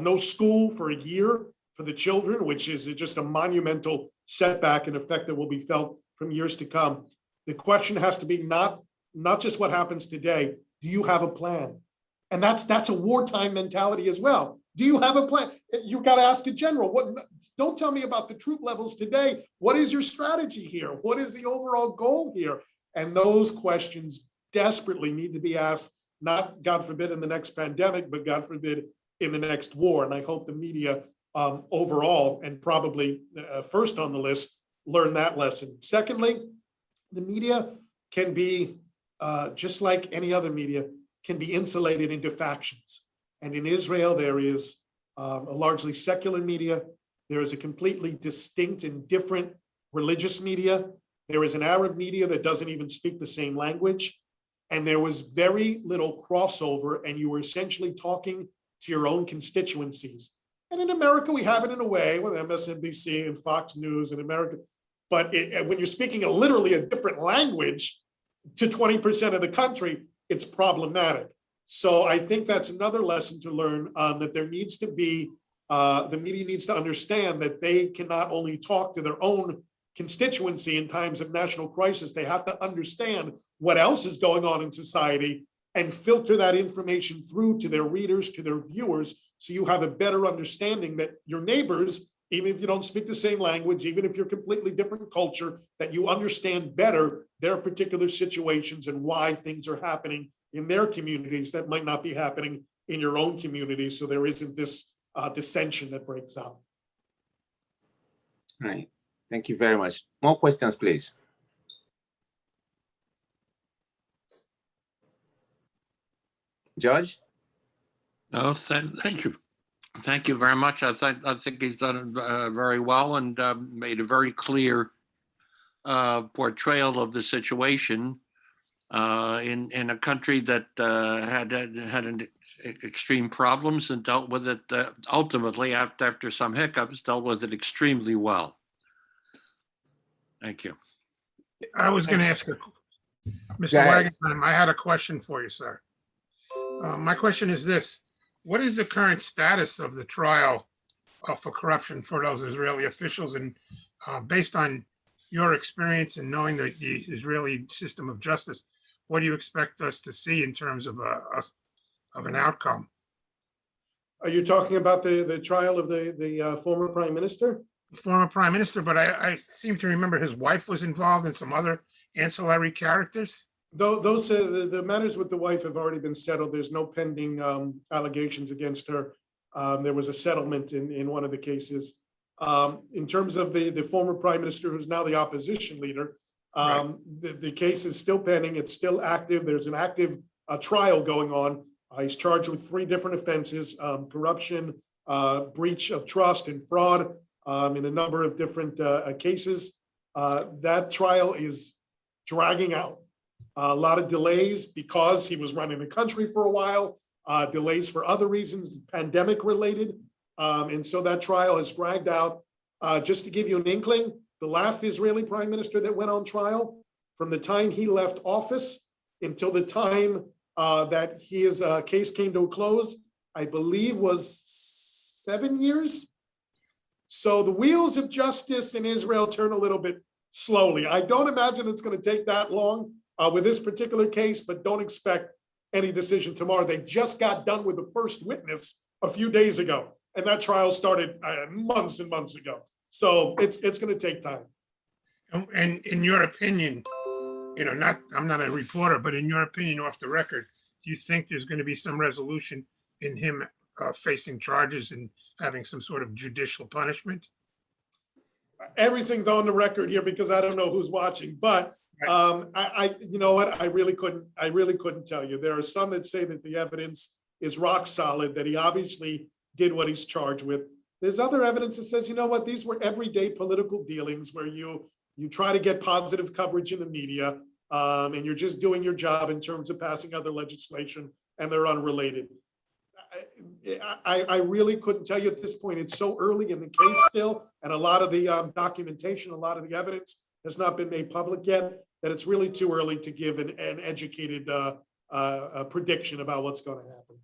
no school for a year for the children, which is just a monumental setback and effect that will be felt from years to come. The question has to be not just what happens today. Do you have a plan? And that's a wartime mentality as well. Do you have a plan? You got to ask a general. Don't tell me about the troop levels today. What is your strategy here? What is the overall goal here? And those questions desperately need to be asked, not, God forbid, in the next pandemic, but God forbid, in the next war. And I hope the media overall, and probably first on the list, learn that lesson. Secondly, the media can be, just like any other media, can be insulated into factions. And in Israel, there is a largely secular media. There is a completely distinct and different religious media. There is an Arab media that doesn't even speak the same language. And there was very little crossover, and you were essentially talking to your own constituencies. And in America, we have it in a way with MSNBC and Fox News in America. But when you're speaking literally a different language to 20% of the country, it's problematic. So I think that's another lesson to learn, that there needs to be, the media needs to understand that they cannot only talk to their own constituency in times of national crisis. They have to understand what else is going on in society and filter that information through to their readers, to their viewers, so you have a better understanding that your neighbors, even if you don't speak the same language, even if you're completely different culture, that you understand better their particular situations and why things are happening in their communities that might not be happening in your own community. So there isn't this dissension that breaks out. All right. Thank you very much. More questions, please. George? No, thank you. Thank you very much. I think he's done it very well and made a very clear portrayal of the situation in a country that had extreme problems and dealt with it ultimately after some hiccups, dealt with it extremely well. Thank you. I was going to ask Mr. Wagenheim, I had a question for you, sir. My question is this: what is the current status of the trial for corruption for those Israeli officials? And based on your experience and knowing the Israeli system of justice, what do you expect us to see in terms of an outcome? Are you talking about the trial of the former prime minister? Former prime minister, but I seem to remember his wife was involved and some other ancillary characters. Those the matters with the wife have already been settled. There's no pending allegations against her. There was a settlement in one of the cases. In terms of the former prime minister, who's now the opposition leader, right. The case is still pending. It's still active. There's an active trial going on. He's charged with 3 different offenses: corruption, breach of trust, and fraud in a number of different cases. That trial is dragging out. A lot of delays because he was running the country for a while, delays for other reasons, pandemic related. And so that trial has dragged out. Just to give you an inkling, the last Israeli prime minister that went on trial, from the time he left office until the time that his case came to a close, I believe was 7 years. So the wheels of justice in Israel turn a little bit slowly. I don't imagine it's going to take that long with this particular case, but don't expect any decision tomorrow. They just got done with the first witness a few days ago, and that trial started months and months ago. So it's going to take time. And in your opinion, I'm not a reporter, but in your opinion, off the record, do you think there's going to be some resolution in him facing charges and having some sort of judicial punishment? Everything's on the record here because I don't know who's watching, but you know what? I really couldn't tell you. There are some that say that the evidence is rock solid, that he obviously did what he's charged with. There's other evidence that says, you know what? These were everyday political dealings where you try to get positive coverage in the media, and you're just doing your job in terms of passing other legislation, and they're unrelated. I really couldn't tell you at this point. It's so early in the case still, and a lot of the documentation, a lot of the evidence has not been made public yet, that it's really too early to give an educated prediction about what's going to happen.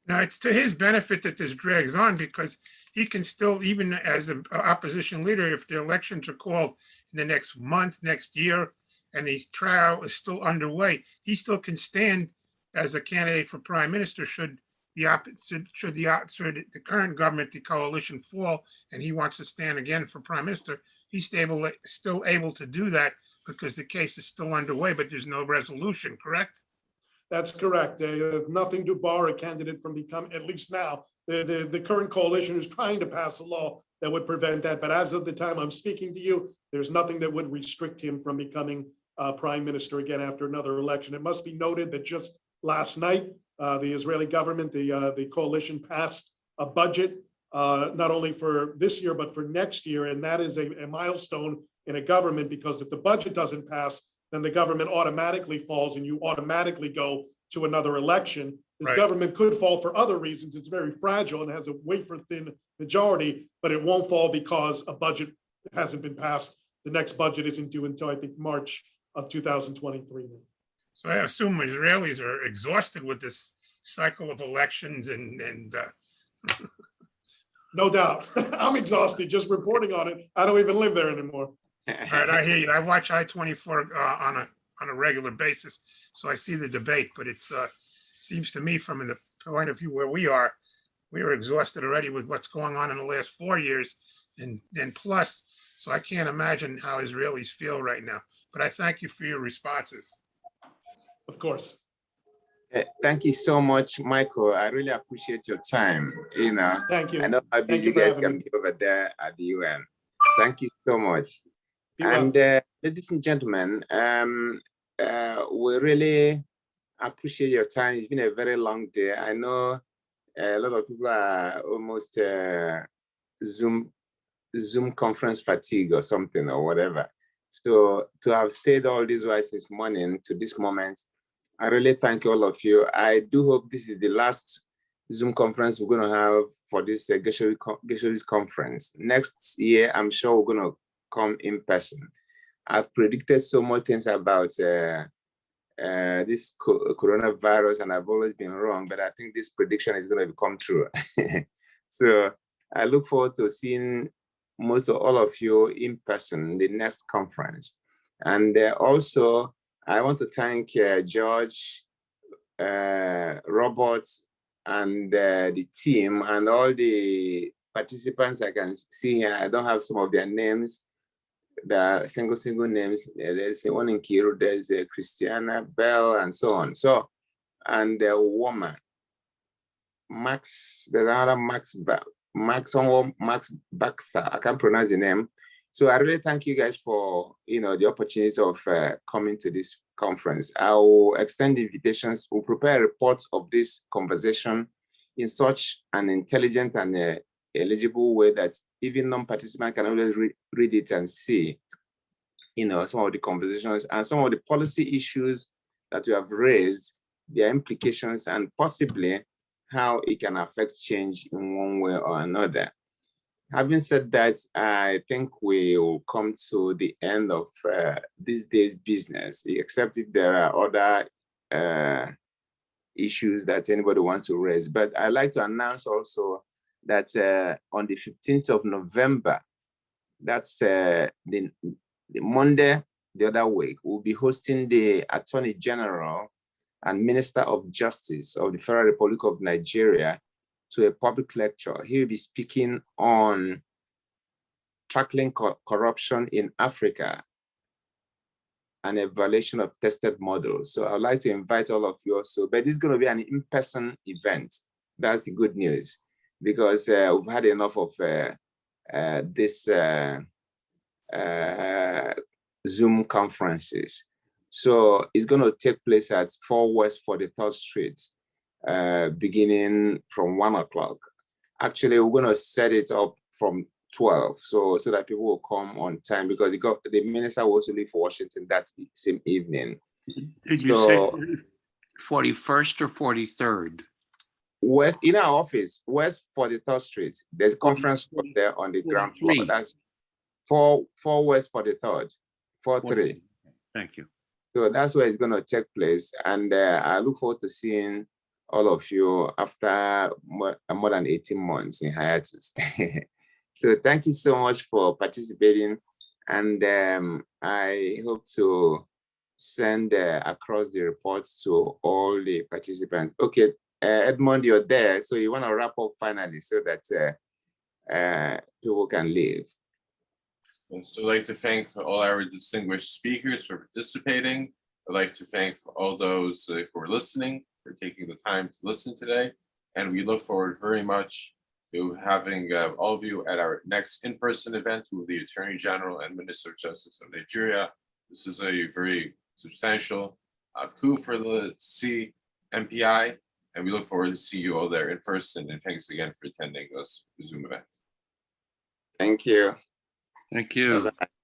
Now, it's to his benefit that this drags on, because he can still, even as an opposition leader, if the elections are called in the next month, next year, and his trial is still underway, he still can stand as a candidate for prime minister should the current government, the coalition, fall, and he wants to stand again for prime minister. He's still able to do that because the case is still underway, but there's no resolution, correct? That's correct. Nothing to bar a candidate from becoming, at least now, the current coalition is trying to pass a law that would prevent that. But as of the time I'm speaking to you, there's nothing that would restrict him from becoming prime minister again after another election. It must be noted that just last night, the Israeli government, the coalition passed a budget, not only for this year, but for next year. And that is a milestone in a government, because if the budget doesn't pass, then the government automatically falls and you automatically go to another election. This government could fall for other reasons. It's very fragile and has a wafer thin majority, but it won't fall because a budget hasn't been passed. The next budget isn't due until, I think, March of 2023. So I assume Israelis are exhausted with this cycle of elections and No doubt. I'm exhausted just reporting on it. I don't even live there anymore. All right, I hear you. I watch I-24 on a regular basis, so I see the debate. But it seems to me, from the point of view where we are exhausted already with what's going on in the last 4 years, and plus. So I can't imagine how Israelis feel right now. But I thank you for your responses. Of course. Thank you so much, Michael. I really appreciate your time. Thank you. I know how busy you guys can be over there at the UN. Thank you so much. And ladies and gentlemen, we really appreciate your time. It's been a very long day. I know a lot of people are almost Zoom conference fatigue or something or whatever. So to have stayed all these while since morning to this moment, I really thank all of you. I do hope this is the last Zoom conference we're going to have for this Gesheris conference. Next year, I'm sure we're going to come in person. I've predicted so much things about this coronavirus, and I've always been wrong, but I think this prediction is going to come true. So I look forward to seeing most of all of you in person the next conference. And also, I want to thank George, Robert, and the team, and all the participants I can see here. I don't have some of their names, the single names. There's one in Kiro, there's Christiana, Bell, and so on. So, and woman, Max, there's another Max Baxter. I can't pronounce the name. So I really thank you guys for the opportunity of coming to this conference. I will extend the invitations. We'll prepare reports of this conversation in such an intelligent and eligible way that even non-participants can always read it and see some of the conversations and some of the policy issues that you have raised, their implications, and possibly how it can affect change in one way or another. Having said that, I think we will come to the end of this day's business, except if there are other issues that anybody wants to raise. But I'd like to announce also that on the 15th of November, that's the Monday, the other week, we'll be hosting the Attorney General and Minister of Justice of the Federal Republic of Nigeria to a public lecture. He'll be speaking on tackling corruption in Africa and evaluation of tested models. So I'd like to invite all of you also, but this is going to be an in-person event. That's the good news, because we've had enough of this Zoom conferences. So it's going to take place at 4 West 43rd Street, beginning from 1 o'clock. Actually, we're going to set it up from 12, so that people will come on time, because the minister will also leave for Washington that same evening. Did you say 41st or 43rd? West, in our office, West 43rd Street. There's a conference room there on the ground floor. That's 4 West 43rd, 43. Thank you. So that's where it's going to take place. And I look forward to seeing all of you after more than 18 months in hiatus. So thank you so much for participating. And I hope to send across the reports to all the participants. Okay, Edmond, you're there. So you want to wrap up finally so that people can leave. And so I'd like to thank all our distinguished speakers for participating. I'd like to thank all those who are listening for taking the time to listen today. And we look forward very much to having all of you at our next in-person event with the Attorney General and Minister of Justice of Nigeria. This is a very substantial coup for the CMPI, and we look forward to see you all there in person. And thanks again for attending this Zoom event. Thank you. Thank you. Bye-bye.